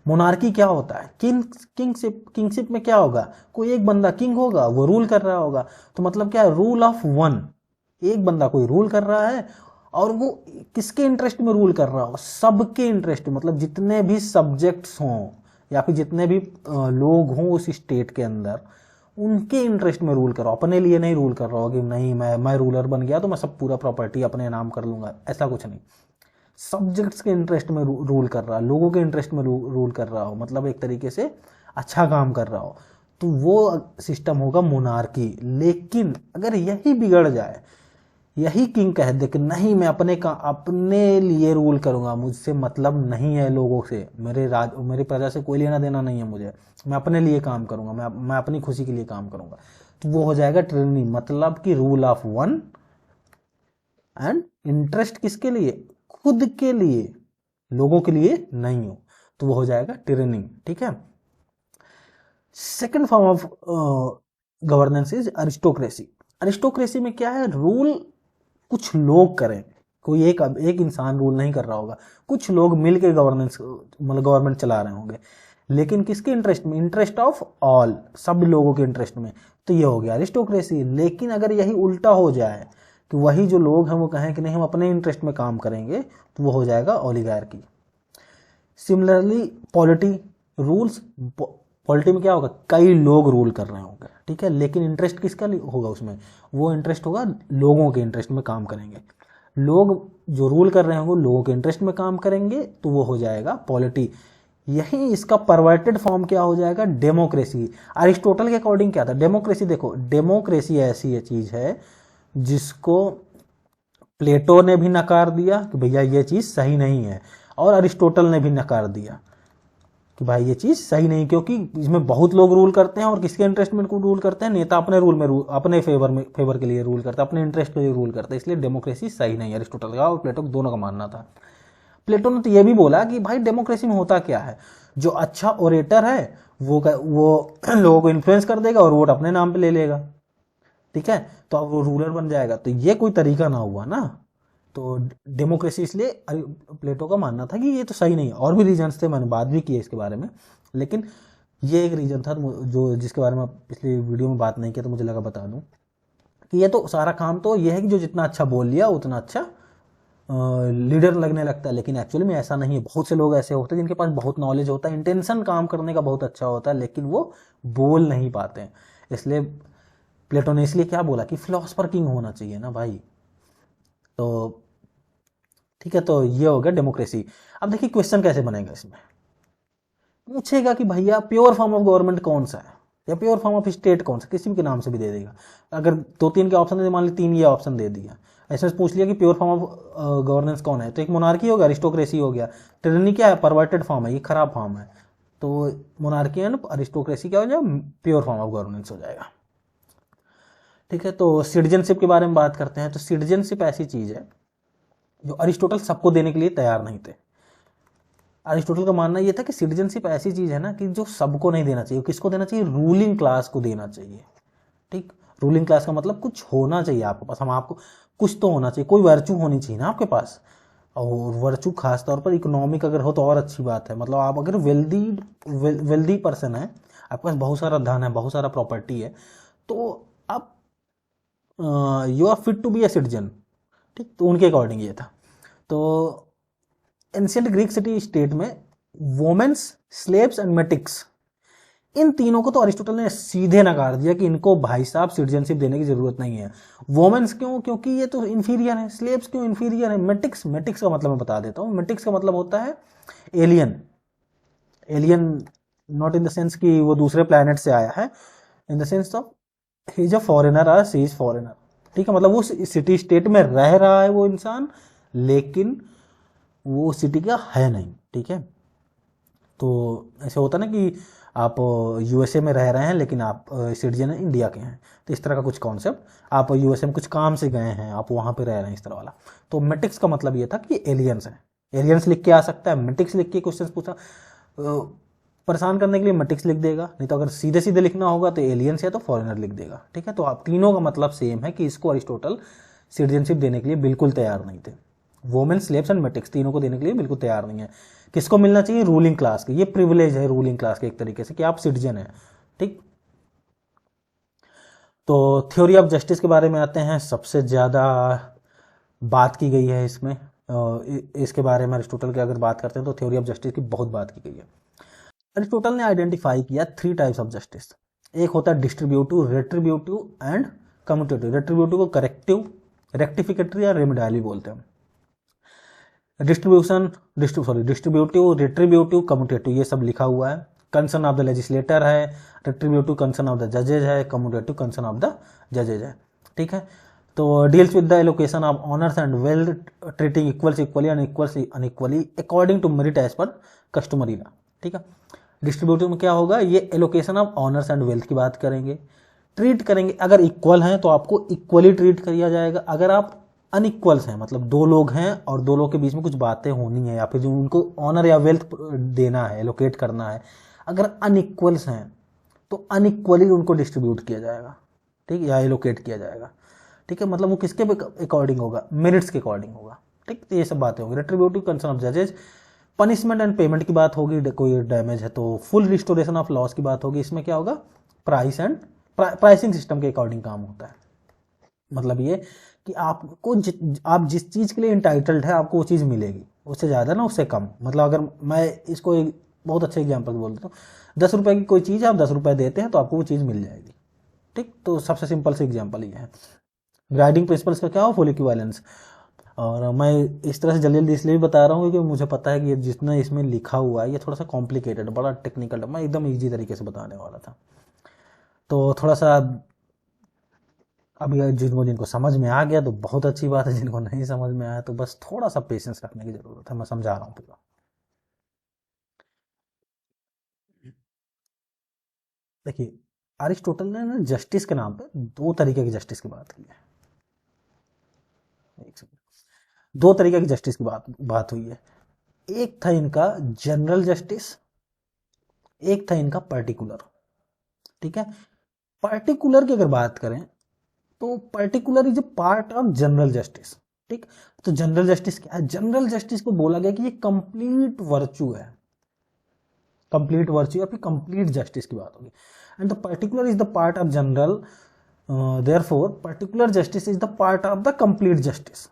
मोनार्की क्या होता है, किंगशिप में क्या होगा, कोई एक बंदा किंग होगा, वो रूल कर रहा होगा। तो मतलब क्या है, रूल ऑफ वन, एक बंदा कोई रूल कर रहा है, और वो किसके इंटरेस्ट में रूल कर रहा हो, सबके इंटरेस्ट में, मतलब जितने भी सब्जेक्ट्स हों या फिर जितने भी लोग हों उस स्टेट के अंदर, उनके इंटरेस्ट में रूल करो, अपने लिए नहीं रूल कर रहा हो कि नहीं मैं रूलर बन गया तो मैं सब पूरा प्रॉपर्टी अपने नाम कर लूंगा, ऐसा कुछ नहीं। सब्जेक्ट्स के इंटरेस्ट में रूल कर रहा, लोगों के इंटरेस्ट में रूल कर रहा हो, मतलब एक तरीके से अच्छा काम कर रहा हो, तो वो सिस्टम होगा मोनार्की। लेकिन अगर यही बिगड़ जाए, यही किंग कह दे कि नहीं मैं अपने लिए रूल करूंगा, मुझसे मतलब नहीं है लोगों से, मेरी प्रजा से कोई लेना देना नहीं है मुझे, मैं अपने लिए काम करूंगा, मैं अपनी खुशी के लिए काम करूंगा, तो वो हो जाएगा ट्रिनिटी, मतलब कि rule of one and interest किसके लिए, खुद के लिए, लोगों के लिए नहीं हो, तो वो हो जाएगा टिरनी, ठीक है। Second form of governance is aristocracy. Aristocracy में क्या है, रूल कुछ लोग करें, कोई एक इंसान रूल नहीं कर रहा होगा, कुछ लोग मिलकर गवर्नेंस मतलब गवर्नमेंट चला रहे होंगे, लेकिन किसके इंटरेस्ट में, इंटरेस्ट ऑफ ऑल, सब लोगों के इंटरेस्ट में, तो ये हो गया अरिस्टोक्रेसी। लेकिन अगर यही उल्टा हो जाए कि वही जो लोग हैं वो कहें कि नहीं हम अपने इंटरेस्ट में काम करेंगे, तो वो हो जाएगा oligarchy. Similarly polity rules, polity में क्या होगा, कई लोग रूल कर रहे होंगे, ठीक है, लेकिन इंटरेस्ट किसका होगा उसमें, वो इंटरेस्ट होगा लोगों के इंटरेस्ट में काम करेंगे, लोग जो रूल कर रहे होंगे लोगों के इंटरेस्ट में काम करेंगे, तो वो हो जाएगा पॉलिटी। यही इसका परवर्टेड फॉर्म क्या हो जाएगा, डेमोक्रेसी। अरिस्टोटल के अकॉर्डिंग क्या था डेमोक्रेसी, देखो डेमोक्रेसी ऐसी चीज है जिसको प्लेटो ने भी नकार दिया कि भैया ये चीज सही नहीं है, और अरिस्टोटल ने भी नकार दिया कि भाई ये चीज सही नहीं, क्योंकि इसमें बहुत लोग रूल करते हैं, और किसके इंटरेस्ट में रूल करते हैं, नेता अपने अपने फेवर के लिए रूल करते हैं, अपने इंटरेस्ट के लिए रूल करते हैं, इसलिए डेमोक्रेसी सही नहीं है। अरिस्टोटल का और प्लेटो दोनों का मानना था। प्लेटो ने तो ये भी बोला कि भाई डेमोक्रेसी में होता क्या है, जो अच्छा ओरेटर है वो लोगों को इन्फ्लुएंस कर देगा और वोट अपने नाम पे ले लेगा, ठीक है, तो अब वो रूलर बन जाएगा, तो ये कोई तरीका ना हुआ ना। तो डेमोक्रेसी, इसलिए प्लेटो का मानना था कि ये तो सही नहीं है। और भी रीजंस थे, मैंने बात भी की है इसके बारे में, लेकिन ये एक रीजन था जो जिसके बारे में पिछले वीडियो में बात नहीं किया, तो मुझे लगा बता दूं कि ये तो सारा काम तो ये है कि जो जितना अच्छा बोल लिया उतना अच्छा लीडर लगने लगता है, लेकिन एक्चुअली में ऐसा नहीं है। बहुत से लोग ऐसे होते हैं जिनके पास बहुत नॉलेज होता है, इंटेंशन काम करने का बहुत अच्छा होता है, लेकिन वो बोल नहीं पाते हैं। इसलिए प्लेटो ने इसलिए क्या बोला कि फिलोसफर किंग होना चाहिए ना भाई। तो ठीक है, तो ये हो गया डेमोक्रेसी। अब देखिए क्वेश्चन कैसे बनेगा इसमें। पूछेगा कि भैया प्योर फॉर्म ऑफ गवर्नमेंट कौन सा है, या प्योर फॉर्म ऑफ स्टेट कौन सा, किसी भी के नाम से भी दे देगा। अगर दो तीन के ऑप्शन दे, मान ली तीन ये ऑप्शन दे दिया, ऐसे पूछ लिया कि प्योर फॉर्म ऑफ गवर्नेंस कौन है, तो एक मोनार्की हो गया, अरिस्टोक्रेसी हो गया। टिरनी क्या है, परवर्टेड फॉर्म है, ये खराब फॉर्म है। तो मोनार्की एंड अरिस्टोक्रेसी क्या हो जाएगा, प्योर फॉर्म ऑफ गवर्नेंस हो जाएगा। ठीक है, तो सिटीजनशिप के बारे में बात करते हैं। तो सिटीजनशिप ऐसी चीज है जो अरिस्टोटल सबको देने के लिए तैयार नहीं थे। अरिस्टोटल का मानना यह था कि सिटीजनशिप ऐसी चीज है ना कि जो सबको नहीं देना चाहिए। किसको देना चाहिए, रूलिंग क्लास को देना चाहिए। ठीक, रूलिंग क्लास का मतलब कुछ होना चाहिए आपके पास, हम आपको कुछ तो होना चाहिए, कोई वर्चू होनी चाहिए ना आपके पास। और वर्चू खास तौर पर इकोनॉमिक अगर हो तो और अच्छी बात है। मतलब आप अगर वेल्दी पर्सन है, आपके पास बहुत सारा धन है, बहुत सारा प्रॉपर्टी है, तो आप you are fit to be a citizen. ठीक, तो उनके अकॉर्डिंग ये था। तो एंशियंट ग्रीक सिटी स्टेट में वोमेन्स, स्लेव्स एंड मेटिक्स, इन तीनों को तो अरिस्टोटल ने सीधे नकार दिया कि इनको भाई साहब सिटीजनशिप देने की जरूरत नहीं है। वोमेन्स क्यों, क्योंकि ये तो इंफीरियर है। स्लेव्स क्यों इंफीरियर है। मेटिक्स, मेटिक्स का मतलब मैं बता देता हूँ। मेटिक्स का मतलब होता है alien. Alien not in the sense कि वो दूसरे प्लैनेट से आया है, in the sense of he is a foreigner और सी इज फॉरेनर। ठीक है, मतलब वो सिटी स्टेट में रह रहा है वो इंसान, लेकिन वो सिटी का है नहीं। ठीक है, तो ऐसे होता ना कि आप यूएसए में रह रहे हैं लेकिन आप सिटीजन इंडिया के हैं, तो इस तरह का कुछ कॉन्सेप्ट। आप यूएसए में कुछ काम से गए हैं, आप वहाँ पे रह रहे हैं, इस तरह वाला। तो मेटिक्स का मतलब ये था कि एलियंस है। एलियंस लिख के आ सकता है, मेटिक्स लिख के क्वेश्चन पूछा, परेशान करने के लिए मेटिक्स लिख देगा, नहीं तो अगर सीधे सीधे लिखना होगा तो एलियंस है तो फॉरेनर लिख देगा। ठीक है, तो आप तीनों का मतलब सेम है कि इसको अरिस्टोटल सिटीजनशिप देने के लिए बिल्कुल तैयार नहीं थे। वोमेन, स्लेव्स एंड मेटिक्स तीनों को देने के लिए बिल्कुल तैयार नहीं है। किसको मिलना चाहिए, रूलिंग क्लास के। ये प्रिविलेज है रूलिंग क्लास के एक तरीके से कि आप सिटीजन हैं। ठीक, तो थ्योरी ऑफ जस्टिस के बारे में आते हैं। सबसे ज़्यादा बात की गई है इसमें, इसके बारे में अरिस्टोटल की अगर बात करते हैं तो थ्योरी ऑफ जस्टिस की बहुत बात की गई है। अरिस्टोटल ने आइडेंटिफाई किया 3 टाइप्स ऑफ जस्टिस। एक होता है distributive, retributive and commutative. Retributive को करेक्टिव, रेक्टिफिकेटरी या रेमेडियल बोलते हैं। डिस्ट्रीब्यूटिव, रिट्रीब्यूटिव, कम्यूटेटिव, ये सब लिखा हुआ है। कंसर्न ऑफ द लेजिस्लेटर है, रिट्रीब्यूटिव कंसर्न ऑफ द जजेज है, कम्यूटेटिव कंसर्न ऑफ द जजेज है। ठीक है, तो deals with the allocation of honours and wealth, treating equals equally and equals unequally according to merit as per customary law. ठीक है, डिस्ट्रीब्यूटिव में क्या होगा, ये allocation of honours and wealth की बात करेंगे। ट्रीट करेंगे, अगर इक्वल हैं तो आपको इक्वली ट्रीट किया जाएगा। अगर आप अनइक्वल्स हैं, मतलब दो लोग हैं और दो लोग के बीच में कुछ बातें होनी है, या फिर जो उनको ऑनर या वेल्थ देना है, एलोकेट करना है, अगर अनइक्वल्स हैं तो अनइक्वली उनको डिस्ट्रीब्यूट किया जाएगा। ठीक, या एलोकेट किया जाएगा। ठीक है, मतलब वो किसके अकॉर्डिंग होगा, मेरिट्स के अकॉर्डिंग होगा। ठीक, तो ये सब बातें होगी। रेट्रीब्यूटिव कंसर्न ऑफ जजेज, पनिशमेंट एंड पेमेंट की बात होगी। कोई डैमेज है तो फुल रिस्टोरेशन ऑफ लॉस की बात होगी। इसमें क्या होगा, प्राइसिंग सिस्टम के अकॉर्डिंग काम होता है। मतलब ये कि आपको आप जिस चीज के लिए इंटाइटल्ड है आपको वो चीज मिलेगी, उससे ज्यादा ना उससे कम। मतलब अगर मैं इसको एक बहुत अच्छे एग्जांपल बोल देता हूँ, 10 रुपए की कोई चीज है, आप 10 रुपए देते हैं तो आपको वो चीज मिल जाएगी। ठीक, तो सबसे सिंपल से एग्जांपल ये है। गाइडिंग प्रिंसिपल्स का क्या हो, फुल इक्विवेलेंस। और मैं इस तरह से जल्दी जल्दी इसलिए भी बता रहा हूँ क्योंकि मुझे पता है कि ये जितना इसमें लिखा हुआ है ये थोड़ा सा कॉम्प्लिकेटेड, बड़ा टेक्निकल है। मैं एकदम ईजी तरीके से बताने वाला था, तो थोड़ा सा अब ये जिनको समझ में आ गया तो बहुत अच्छी बात है, जिनको नहीं समझ में आया तो बस थोड़ा सा पेशेंस रखने की जरूरत है। मैं समझा रहा हूँ पूरा। देखिए, अरिस्टोटल ने ना जस्टिस के नाम पे 2 तरीके की जस्टिस की बात की है। एक सेकंड, 2 तरीके की जस्टिस की बात हुई है। एक था इनका जनरल जस्टिस, एक था इनका पर्टिकुलर। ठीक है, पर्टिकुलर की अगर बात करें तो particular is a part of general justice. ठीक, तो जनरल जस्टिस क्या है, जनरल जस्टिस को बोला गया कि ये कंप्लीट वर्च्यू है, कंप्लीट वर्च्यू या फिर कंप्लीट जस्टिस की बात होगी। And the particular is the part of general, therefore particular justice is the part of the complete justice.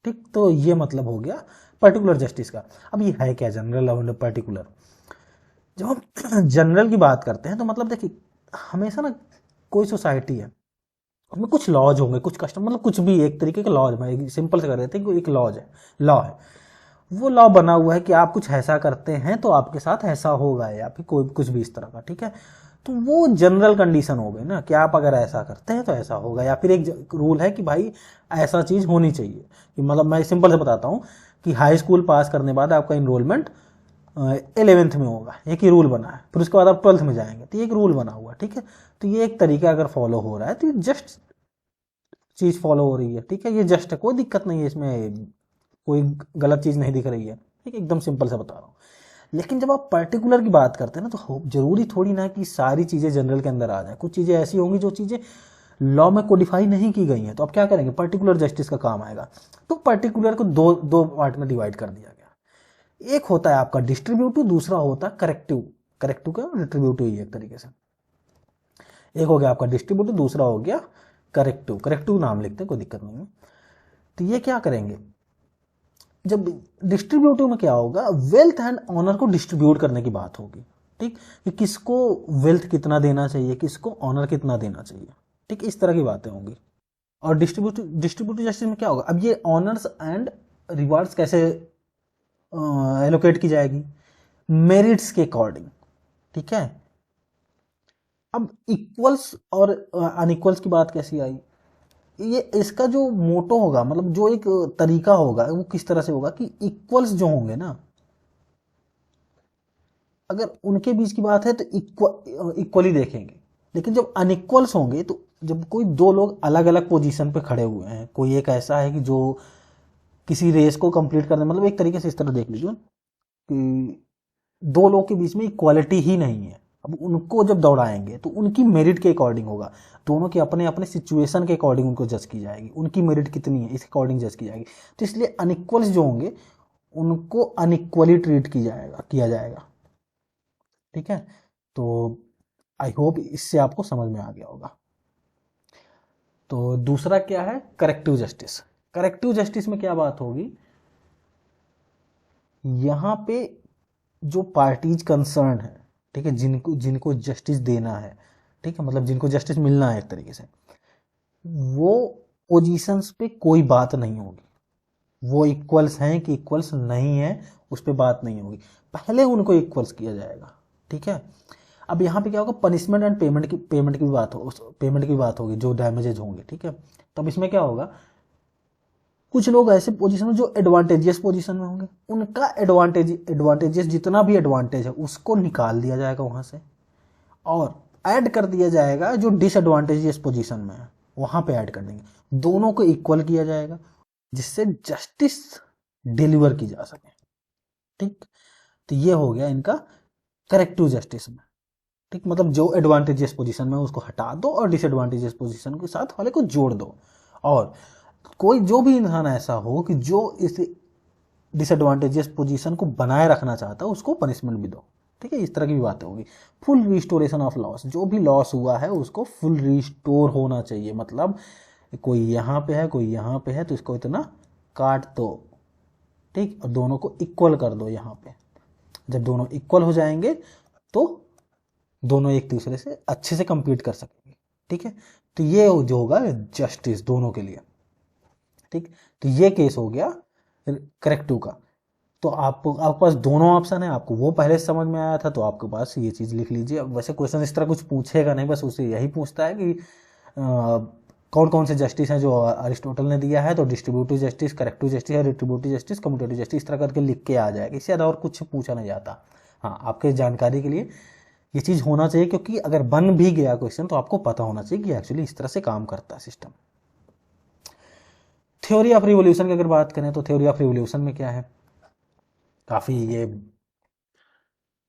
ठीक, तो ये मतलब हो गया पर्टिकुलर जस्टिस का। अब ये है क्या जनरल और पर्टिकुलर? जब हम जनरल की बात करते हैं तो मतलब देखिए, हमेशा ना कोई सोसाइटी है उसमें कुछ लॉज होंगे, कुछ कस्टम, मतलब कुछ भी एक तरीके के लॉज में, सिंपल से कर देते हैं कि एक लॉज है, लॉ है। वो लॉ बना हुआ है कि आप कुछ ऐसा करते हैं तो आपके साथ ऐसा होगा, या फिर कोई कुछ भी इस तरह का, ठीक है। तो वो जनरल कंडीशन हो गई ना कि आप अगर ऐसा करते हैं तो ऐसा होगा, या फिर एक रूल है कि भाई ऐसा चीज़ होनी चाहिए। कि मतलब मैं सिंपल से बताता हूँ कि हाई स्कूल पास करने बाद आपका इनरोलमेंट 11th में होगा, एक ही रूल बना है। फिर उसके बाद आप 12th में जाएंगे तो ये एक रूल बना हुआ है, ठीक है। तो ये एक तरीका अगर फॉलो हो रहा है तो ये जस्ट चीज़ फॉलो हो रही है, ठीक है। ये जस्ट है, कोई दिक्कत नहीं है इसमें, कोई गलत चीज़ नहीं दिख रही है, ठीक है, एकदम सिंपल से बता रहा हूँ। लेकिन जब आप पर्टिकुलर की बात करते हैं ना तो जरूरी थोड़ी ना कि सारी चीज़ें जनरल के अंदर आ जाए। कुछ चीज़ें ऐसी होंगी जो चीज़ें लॉ में कोडिफाई नहीं की गई हैं, तो आप क्या करेंगे, पर्टिकुलर जस्टिस का काम आएगा। तो पर्टिकुलर को दो दो पार्ट में डिवाइड कर दिया गया। एक होता है आपका डिस्ट्रीब्यूटिव, दूसरा होता है करेक्टिव। करेक्टिव का डिस्ट्रीब्यूटिव ही एक तरीके से। एक हो गया आपका डिस्ट्रीब्यूटिव, दूसरा हो गया करेक्टिव। करेक्टिव नाम लिखते हैं, कोई दिक्कत नहीं है। तो ये क्या करेंगे, जब डिस्ट्रीब्यूटिव में क्या होगा, वेल्थ एंड ऑनर को डिस्ट्रीब्यूट करने की बात होगी, ठीक, कि किसको वेल्थ कितना देना चाहिए, किसको ऑनर कितना देना चाहिए, ठीक, इस तरह की बातें होंगी। और डिस्ट्रीब्यूटिव जस्टिस में क्या होगा, अब ये ऑनर्स एंड रिवार्ड्स कैसे एलोकेट की जाएगी, मेरिट्स के अकॉर्डिंग, ठीक है। अब इक्वल्स और अनइक्वल्स की बात कैसी आई, ये इसका जो मोटो होगा, मतलब जो एक तरीका होगा वो किस तरह से होगा कि इक्वल्स जो होंगे ना, अगर उनके बीच की बात है तो इक्वली देखेंगे। लेकिन जब अनइक्वल्स होंगे, तो जब कोई दो लोग अलग अलग पोजीशन पे खड़े हुए हैं, कोई एक ऐसा है कि जो किसी रेस को कंप्लीट करने, मतलब एक तरीके से इस तरह देख लीजिए कि दो लोग के बीच में इक्वालिटी ही नहीं है। अब उनको जब दौड़ाएंगे तो उनकी मेरिट के अकॉर्डिंग होगा, दोनों के अपने अपने सिचुएशन के अकॉर्डिंग उनको जज की जाएगी, उनकी मेरिट कितनी है इस अकॉर्डिंग जज की जाएगी। तो इसलिए अनइक्वल्स जो होंगे उनको अनइक्वली ट्रीट किया जाएगा, ठीक है। तो आई होप इससे आपको समझ में आ गया होगा। तो दूसरा क्या है, करेक्टिव जस्टिस। करेक्टिव जस्टिस में क्या बात होगी, यहाँ पे जो पार्टीज कंसर्न है, ठीक है, जिनको जिनको जस्टिस देना है, ठीक है, मतलब जिनको जस्टिस मिलना है एक तरीके से, वो पोजीशंस पे कोई बात नहीं होगी। वो इक्वल्स हैं कि इक्वल्स नहीं है, उस पर बात नहीं होगी, पहले उनको इक्वल्स किया जाएगा, ठीक है। अब यहाँ पे क्या होगा, पनिशमेंट एंड पेमेंट की बात हो, पेमेंट की बात होगी, जो डैमेजेज होंगे, ठीक है। तब इसमें क्या होगा, कुछ लोग ऐसे पोजीशन में जो एडवांटेजियस पोजीशन में होंगे, उनका एडवांटेजियस जितना भी एडवांटेज है उसको निकाल दिया जाएगा वहां से, और ऐड कर दिया जाएगा जो डिसएडवांटेजियस पोजीशन में है, वहां पे ऐड कर देंगे, दोनों को इक्वल किया जाएगा जिससे जस्टिस डिलीवर की जा सके, ठीक। तो ये हो गया इनका करेक्टिव जस्टिस में, ठीक, मतलब जो एडवांटेजियस पोजीशन में उसको हटा दो और डिसएडवांटेजियस पोजीशन के साथ वाले को जोड़ दो। और कोई जो भी इंसान ऐसा हो कि जो इस डिसएडवांटेजियस पोजीशन को बनाए रखना चाहता है उसको पनिशमेंट भी दो, ठीक है, इस तरह की भी बातें होगी। फुल रिस्टोरेशन ऑफ लॉस, जो भी लॉस हुआ है उसको फुल रिस्टोर होना चाहिए, मतलब कोई यहाँ पे है कोई यहाँ पे है तो इसको इतना काट दो, ठीक, और दोनों को इक्वल कर दो यहाँ पे। जब दोनों इक्वल हो जाएंगे तो दोनों एक दूसरे से अच्छे से compete कर सकेंगे, ठीक है। तो ये जो होगा जस्टिस दोनों के लिए, ठीक। तो ये केस हो गया करेक्टिव का। तो आपके पास दोनों ऑप्शन है, आपको वो पहले से समझ में आया था तो आपके पास ये चीज़ लिख लीजिए। अब वैसे क्वेश्चन इस तरह कुछ पूछेगा नहीं, बस उसे यही पूछता है कि कौन कौन से जस्टिस हैं जो अरिस्टोटल ने दिया है, तो डिस्ट्रीब्यूटिव जस्टिस, करेक्टिव जस्टिस या रिट्रीब्यूटिव जस्टिस, कम्यूटेटिव जस्टिस, इस तरह करके लिख के आ जाएगा, इससे ज़्यादा और कुछ पूछा नहीं जाता। हाँ, आपके जानकारी के लिए ये चीज़ होना चाहिए, क्योंकि अगर बन भी गया क्वेश्चन तो आपको पता होना चाहिए कि एक्चुअली इस तरह से काम करता है सिस्टम। थ्योरी ऑफ रिवोल्यूशन की अगर बात करें तो थ्योरी ऑफ रिवोल्यूशन में क्या है, काफ़ी ये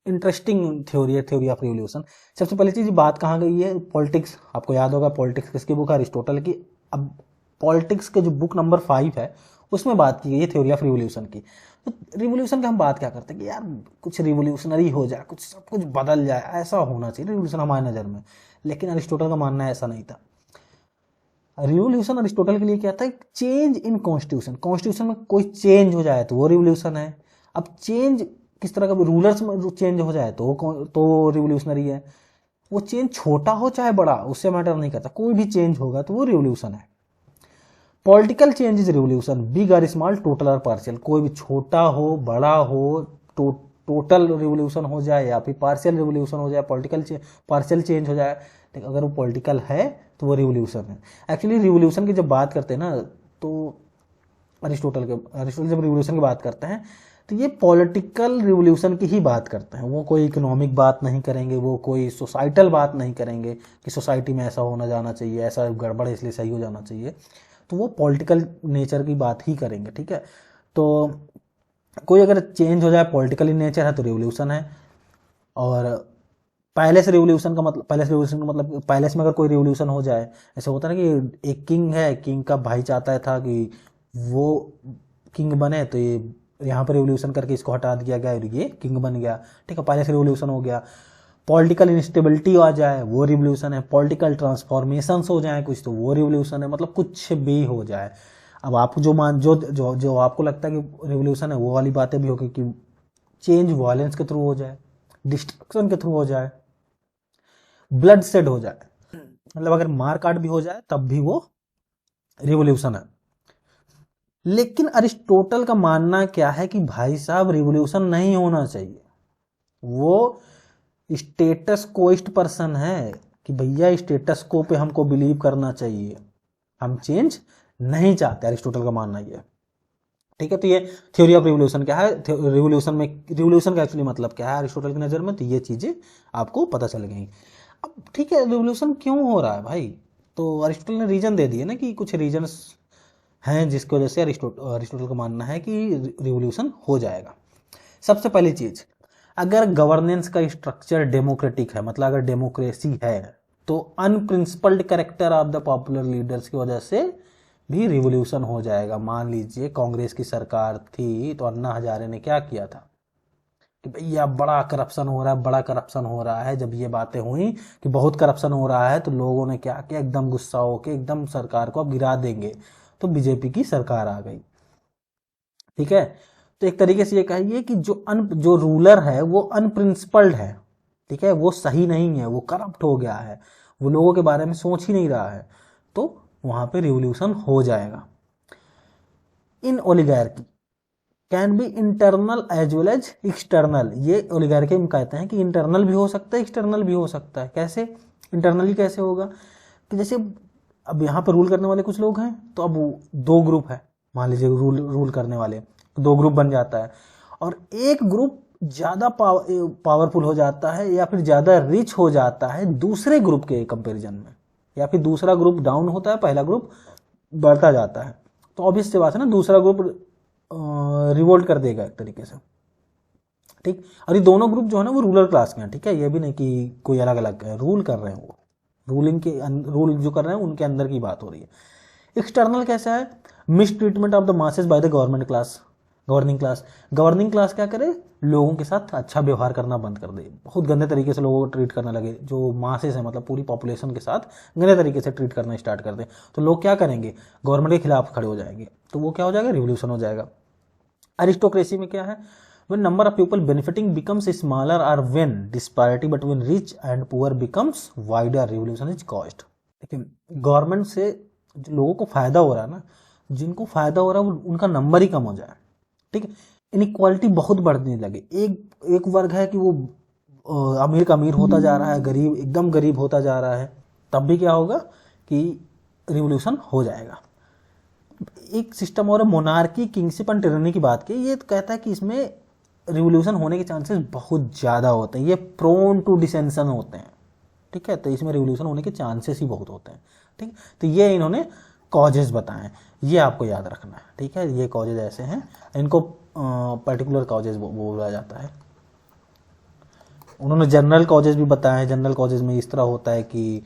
इंटरेस्टिंग थ्योरी है, थ्योरी ऑफ रिवोल्यूशन। सबसे पहली चीज़ बात कहाँ गई है, पॉलिटिक्स, आपको याद होगा पॉलिटिक्स किसकी बुक है, अरिस्टोटल की। अब पॉलिटिक्स के जो बुक नंबर 5 है उसमें बात की गई है थ्योरी ऑफ रिवोल्यूशन की। तो रिवोल्यूशन की हम बात क्या करते हैं कि यार कुछ रिवोल्यूशनरी हो जाए, कुछ सब कुछ बदल जाए, ऐसा होना चाहिए रिवोल्यूशन हमारे नज़र में। लेकिन अरिस्टोटल का मानना ऐसा नहीं था। रिवोल्यूशन अरिस्टोटल के लिए क्या था, चेंज इन कॉन्स्टिट्यूशन, कॉन्स्टिट्यूशन में कोई चेंज हो जाए तो वो रिवोल्यूशन है। अब चेंज किस तरह का, रूलर्स में चेंज हो जाए तो रिवोल्यूशनरी है। वो चेंज छोटा हो चाहे बड़ा उससे मैटर नहीं करता, कोई भी चेंज होगा तो वो रिवोल्यूशन है। Political change is revolution, big और स्मॉल, टोटल और पार्शियल, कोई भी छोटा हो बड़ा हो, टोटल रिवोल्यूशन हो जाए या फिर पार्शियल रिवोल्यूशन हो जाए, पार्शियल चेंज हो जाए, लेकिन अगर वो पॉलिटिकल है तो वो रिवोल्यूशन है। एक्चुअली रिवोल्यूशन की जब बात करते हैं ना तो अरिस्टोटल जब रिवोल्यूशन की बात करते हैं तो ये पॉलिटिकल रिवोल्यूशन की ही बात करते हैं। वो कोई इकोनॉमिक बात नहीं करेंगे, वो कोई सोसाइटल बात नहीं करेंगे कि सोसाइटी में ऐसा होना जाना चाहिए, ऐसा गड़बड़ है इसलिए सही हो जाना चाहिए, तो वो पॉलिटिकल नेचर की बात ही करेंगे। ठीक है, तो कोई अगर चेंज हो जाए पॉलिटिकल इन नेचर है तो रिवोल्यूशन है। और पैलेस रिवोल्यूशन का मतलब पैलेस में अगर कोई रिवोल्यूशन हो जाए, ऐसा होता है ना कि एक किंग है, किंग का भाई चाहता था कि वो किंग बने, तो ये यहाँ पर रिवोल्यूशन करके इसको हटा दिया गया और ये किंग बन गया। ठीक है, पैलेस रिवोल्यूशन हो गया। पॉलिटिकल इंस्टेबिलिटी आ जाए वो रिवोल्यूशन है। पॉलिटिकल ट्रांसफॉर्मेशंस हो जाए कुछ तो वो रिवोल्यूशन है। मतलब कुछ भी हो जाए, अब आप जो आपको लगता है कि रिवोल्यूशन है वो वाली बातें भी होगी कि चेंज वायलेंस के थ्रू हो जाए, डिस्ट्रक्शन के थ्रू हो जाए, ब्लड शेड हो जाए, मतलब अगर मार काट भी हो जाए तब भी वो रिवोल्यूशन है। लेकिन अरिस्टोटल का मानना क्या है कि भाई साहब रिवोल्यूशन नहीं होना चाहिए, वो स्टेटस कोइस्ट पर्सन है कि भैया स्टेटस को पे हमको बिलीव करना चाहिए, हम चेंज नहीं चाहते, अरिस्टोटल का मानना ये। ठीक है, तो ये थ्योरी ऑफ रिवोल्यूशन क्या है, रिवोल्यूशन का एक्चुअली मतलब क्या है अरिस्टोटल की नज़र में, तो ये चीज़ें आपको पता चल गई। अब ठीक है, रिवोल्यूशन क्यों हो रहा है भाई, तो अरिस्टोटल ने रीजन दे दिए ना कि कुछ रीजन्स हैं जिसकी वजह से अरिस्टोटल का मानना है कि रिवोल्यूशन हो जाएगा। सबसे पहली चीज़, अगर गवर्नेंस का स्ट्रक्चर डेमोक्रेटिक है, मतलब अगर डेमोक्रेसी है, तो unprincipled character of the popular leaders की वजह से भी रिवोल्यूशन हो जाएगा। मान लीजिए कांग्रेस की सरकार थी तो अन्ना हजारे ने क्या किया था कि भैया बड़ा करप्शन हो रहा है, बड़ा करप्शन हो रहा है। जब ये बातें हुई कि बहुत करप्शन हो रहा है तो लोगों ने क्या किया, एकदम गुस्सा होकर एकदम सरकार को अब गिरा देंगे, तो बीजेपी की सरकार आ गई। ठीक है, तो एक तरीके से ये कहिए कि जो रूलर है वो अनप्रिंसिपल्ड है। ठीक है, वो सही नहीं है, वो करप्ट हो गया है, वो लोगों के बारे में सोच ही नहीं रहा है, तो वहां पे रिवोल्यूशन हो जाएगा। In oligarchy can be internal as well as external, ये ओलिगार्की में कहते हैं कि इंटरनल भी हो सकता है एक्सटर्नल भी हो सकता है। कैसे इंटरनली कैसे होगा कि जैसे अब यहाँ पर रूल करने वाले कुछ लोग हैं, तो अब दो ग्रुप है, मान लीजिए रूल करने वाले, तो दो ग्रुप बन जाता है, और एक ग्रुप ज़्यादा पावरफुल हो जाता है या फिर ज़्यादा रिच हो जाता है दूसरे ग्रुप के कंपैरिजन में, या फिर दूसरा ग्रुप डाउन होता है, पहला ग्रुप बढ़ता जाता है, तो ऑब्वियस सी बात है ना, दूसरा ग्रुप रिवोल्ट कर देगा एक तरीके से। ठीक, और ये दोनों ग्रुप जो है ना वो रूलर क्लास के हैं। ठीक है, ये भी नहीं कि कोई अलग अलग है, रूल कर रहे हैं, वो रूल जो कर रहे हैं उनके अंदर की बात हो रही है। एक्सटर्नल कैसा है, miss treatment of the masses by the governing class क्या करे, लोगों के साथ अच्छा व्यवहार करना बंद कर दे, बहुत गंदे तरीके से लोगों को ट्रीट करने लगे। जो मासेस है मतलब पूरी पॉपुलेशन के साथ गंदे तरीके से ट्रीट करना स्टार्ट कर दे, तो लोग क्या करेंगे, गवर्नमेंट के खिलाफ खड़े हो जाएंगे, तो वो क्या हो जाएगा, रिवोल्यूशन हो जाएगा। अरिस्टोक्रेसी में क्या है, when number of people benefiting becomes smaller or when disparity between rich and poor becomes wider, revolution is caused। लेकिन गवर्नमेंट से लोगों को फायदा हो रहा है ना, जिनको फायदा हो रहा है उनका नंबर ही कम हो जाए। ठीक है, इनइक्वालिटी बहुत बढ़ने लगे, एक वर्ग है कि वो अमीर का अमीर होता जा रहा है, गरीब एकदम गरीब होता जा रहा है, तब भी क्या होगा कि रिवोल्यूशन हो जाएगा। एक सिस्टम और मोनार्की, किंगशिप एंड टिरनी की बात की, ये कहता है कि इसमें रिवोल्यूशन होने के चांसेस बहुत ज़्यादा होते हैं, ये प्रोन टू डिसेंशन होते हैं। ठीक है, तो इसमें रिवोल्यूशन होने के चांसेस ही बहुत होते हैं। ठीक, तो ये इन्होंने कॉजेज बताए, ये आपको याद रखना है। ठीक है, ये कॉजेज ऐसे हैं, इनको पर्टिकुलर कॉजेज बोला जाता है। उन्होंने जनरल कॉजेज भी बताए। जनरल कॉजेज में इस तरह होता है कि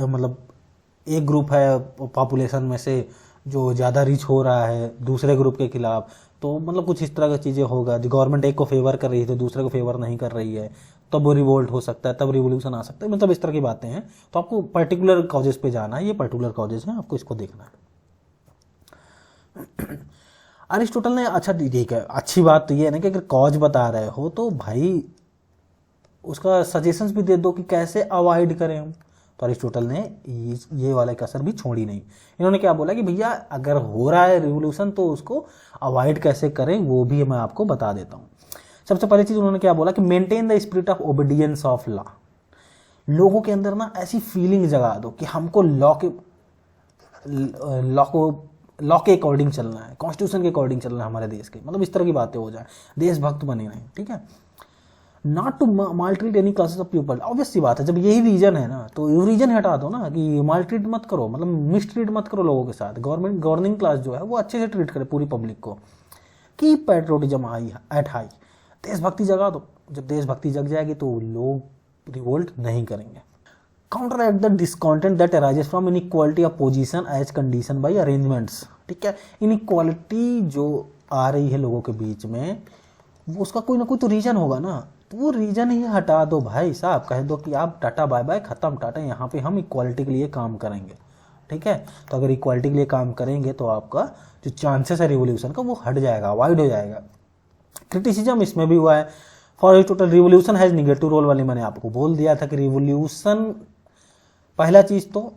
मतलब एक ग्रुप है पॉपुलेशन में से जो ज़्यादा रिच हो रहा है दूसरे ग्रुप के खिलाफ, तो मतलब कुछ इस तरह की चीज़ें होगा। गवर्नमेंट एक को फेवर कर रही है तो दूसरे को फेवर नहीं कर रही है, तब वो रिवोल्ट हो सकता है, तब रिवोल्यूशन आ सकता है, मतलब इस तरह की बातें हैं। तो आपको पर्टिकुलर कॉजेज पे जाना है, ये पर्टिकुलर कॉजेज हैं, आपको इसको देखना है। अरिस्टोटल ने, अच्छा ठीक है, अच्छी बात तो ये है ना कि अगर कॉज बता रहे हो तो भाई उसका सजेशंस भी दे दो कि कैसे अवॉइड करें हम। तो अरिस्टोटल ने ये वाला कसर भी छोड़ी नहीं। इन्होंने क्या बोला कि भैया अगर हो रहा है रिवोल्यूशन तो उसको अवॉइड कैसे करें वो भी मैं आपको बता देता हूँ। सबसे पहली चीज़ उन्होंने क्या बोला कि maintain the spirit of obedience of law. लोगों के अंदर ना ऐसी फीलिंग जगा दो कि हमको लॉ के अकॉर्डिंग चलना है, कॉन्स्टिट्यूशन के अकॉर्डिंग चलना है हमारे देश के, मतलब इस तरह की बातें हो जाए, देशभक्त बने रहें, ठीक है। Not to maltreat any classes of people, obvious सी बात है, जब यही रीजन है ना तो रीजन हटा दो ना कि मालट्रीट मत करो, मतलब मिसट्रीट मत करो लोगों के साथ। गवर्निंग क्लास जो है वो अच्छे से ट्रीट करे पूरी पब्लिक को। Keep patriotism high at high, देशभक्ति जगा दो। जब देशभक्ति जग जाएगी तो लोग रिवोल्ट नहीं करेंगे। Counteract the discontent that arises from inequality of position as condition by arrangements, ठीक है। इनइक्वालिटी जो आ रही है लोगों के बीच में, वो उसका कोई ना कोई तो रीजन होगा ना, तो वो रीजन ही हटा दो भाई साहब। कह दो कि आप टाटा बाय बाय, खत्म टाटा, यहाँ पे हम इक्वालिटी के लिए काम करेंगे, ठीक है। तो अगर इक्वालिटी के लिए काम करेंगे तो आपका जो चांसेस है रिवोल्यूशन का वो हट जाएगा, अवॉइड हो जाएगा। क्रिटिसिज्म इसमें भी हुआ है। For Aristotle revolution has negative role वाली मैंने आपको बोल दिया था कि रिवोल्यूशन, पहला चीज तो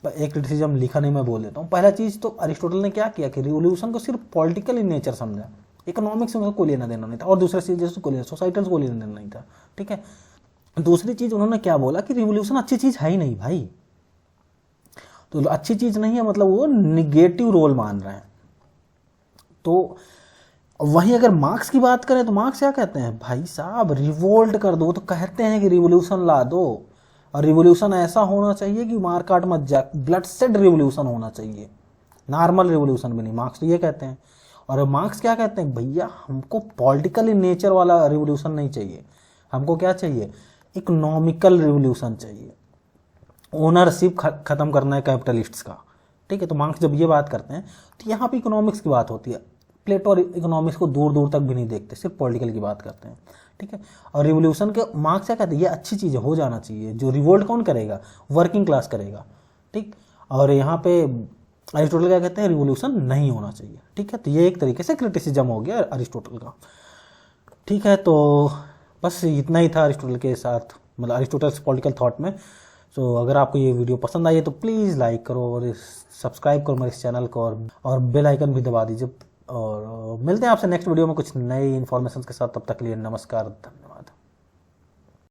एक क्रिटिसिज्म लिखा नहीं, मैं बोल देता हूँ। पहला चीज तो अरिस्टोटल ने क्या किया कि रिवोल्यूशन को सिर्फ पॉलिटिकल इन नेचर समझा, इकोनॉमिक्स में कोई लेना देना नहीं था, और दूसरा चीज जैसे कोई सोसाइटल को लेना देना नहीं था, ठीक है। दूसरी चीज उन्होंने क्या बोला कि रिवोल्यूशन अच्छी चीज है ही नहीं भाई, तो अच्छी चीज नहीं है मतलब वो निगेटिव रोल मान रहे हैं। तो वहीं अगर मार्क्स की बात करें तो मार्क्स क्या कहते हैं, भाई साहब रिवोल्ट कर दो, तो कहते हैं कि रिवोल्यूशन ला दो, और रिवोल्यूशन ऐसा होना चाहिए कि मार काट मत जा, ब्लड सेड रिवोल्यूशन होना चाहिए, नॉर्मल रिवोल्यूशन भी नहीं। मार्क्स तो ये कहते हैं। और मार्क्स क्या कहते हैं, भैया हमको पॉलिटिकल इन नेचर वाला रिवोल्यूशन नहीं चाहिए, हमको क्या चाहिए, इकोनॉमिकल रिवोल्यूशन चाहिए, ओनरशिप खत्म करना है कैपिटलिस्ट्स का, ठीक है। तो मार्क्स जब ये बात करते हैं तो यहाँ पे इकोनॉमिक्स की बात होती है। प्लेटो और इकोनॉमिक्स को दूर दूर तक भी नहीं देखते, सिर्फ पॉलिटिकल की बात करते हैं, ठीक है। और रिवोल्यूशन के मार्क्स क्या कहते हैं, ये अच्छी चीज़ हो जाना चाहिए। जो रिवोल्ट कौन करेगा, वर्किंग क्लास करेगा, ठीक। और यहाँ पे अरिस्टोटल क्या कहते हैं, रिवोल्यूशन नहीं होना चाहिए, ठीक है। तो ये एक तरीके से क्रिटिसिज्म हो गया अरिस्टोटल का, ठीक है। तो बस इतना ही था अरिस्टोटल के साथ, मतलब अरिस्टोटल्स पॉलिटिकल थॉट में। तो अगर आपको ये वीडियो पसंद आई है तो प्लीज़ लाइक करो और सब्सक्राइब करो मेरे इस चैनल को, और बेल आइकन भी दबा दीजिए। और मिलते हैं आपसे नेक्स्ट वीडियो में कुछ नई इन्फॉर्मेशन के साथ, तब तक के लिए नमस्कार, धन्यवाद।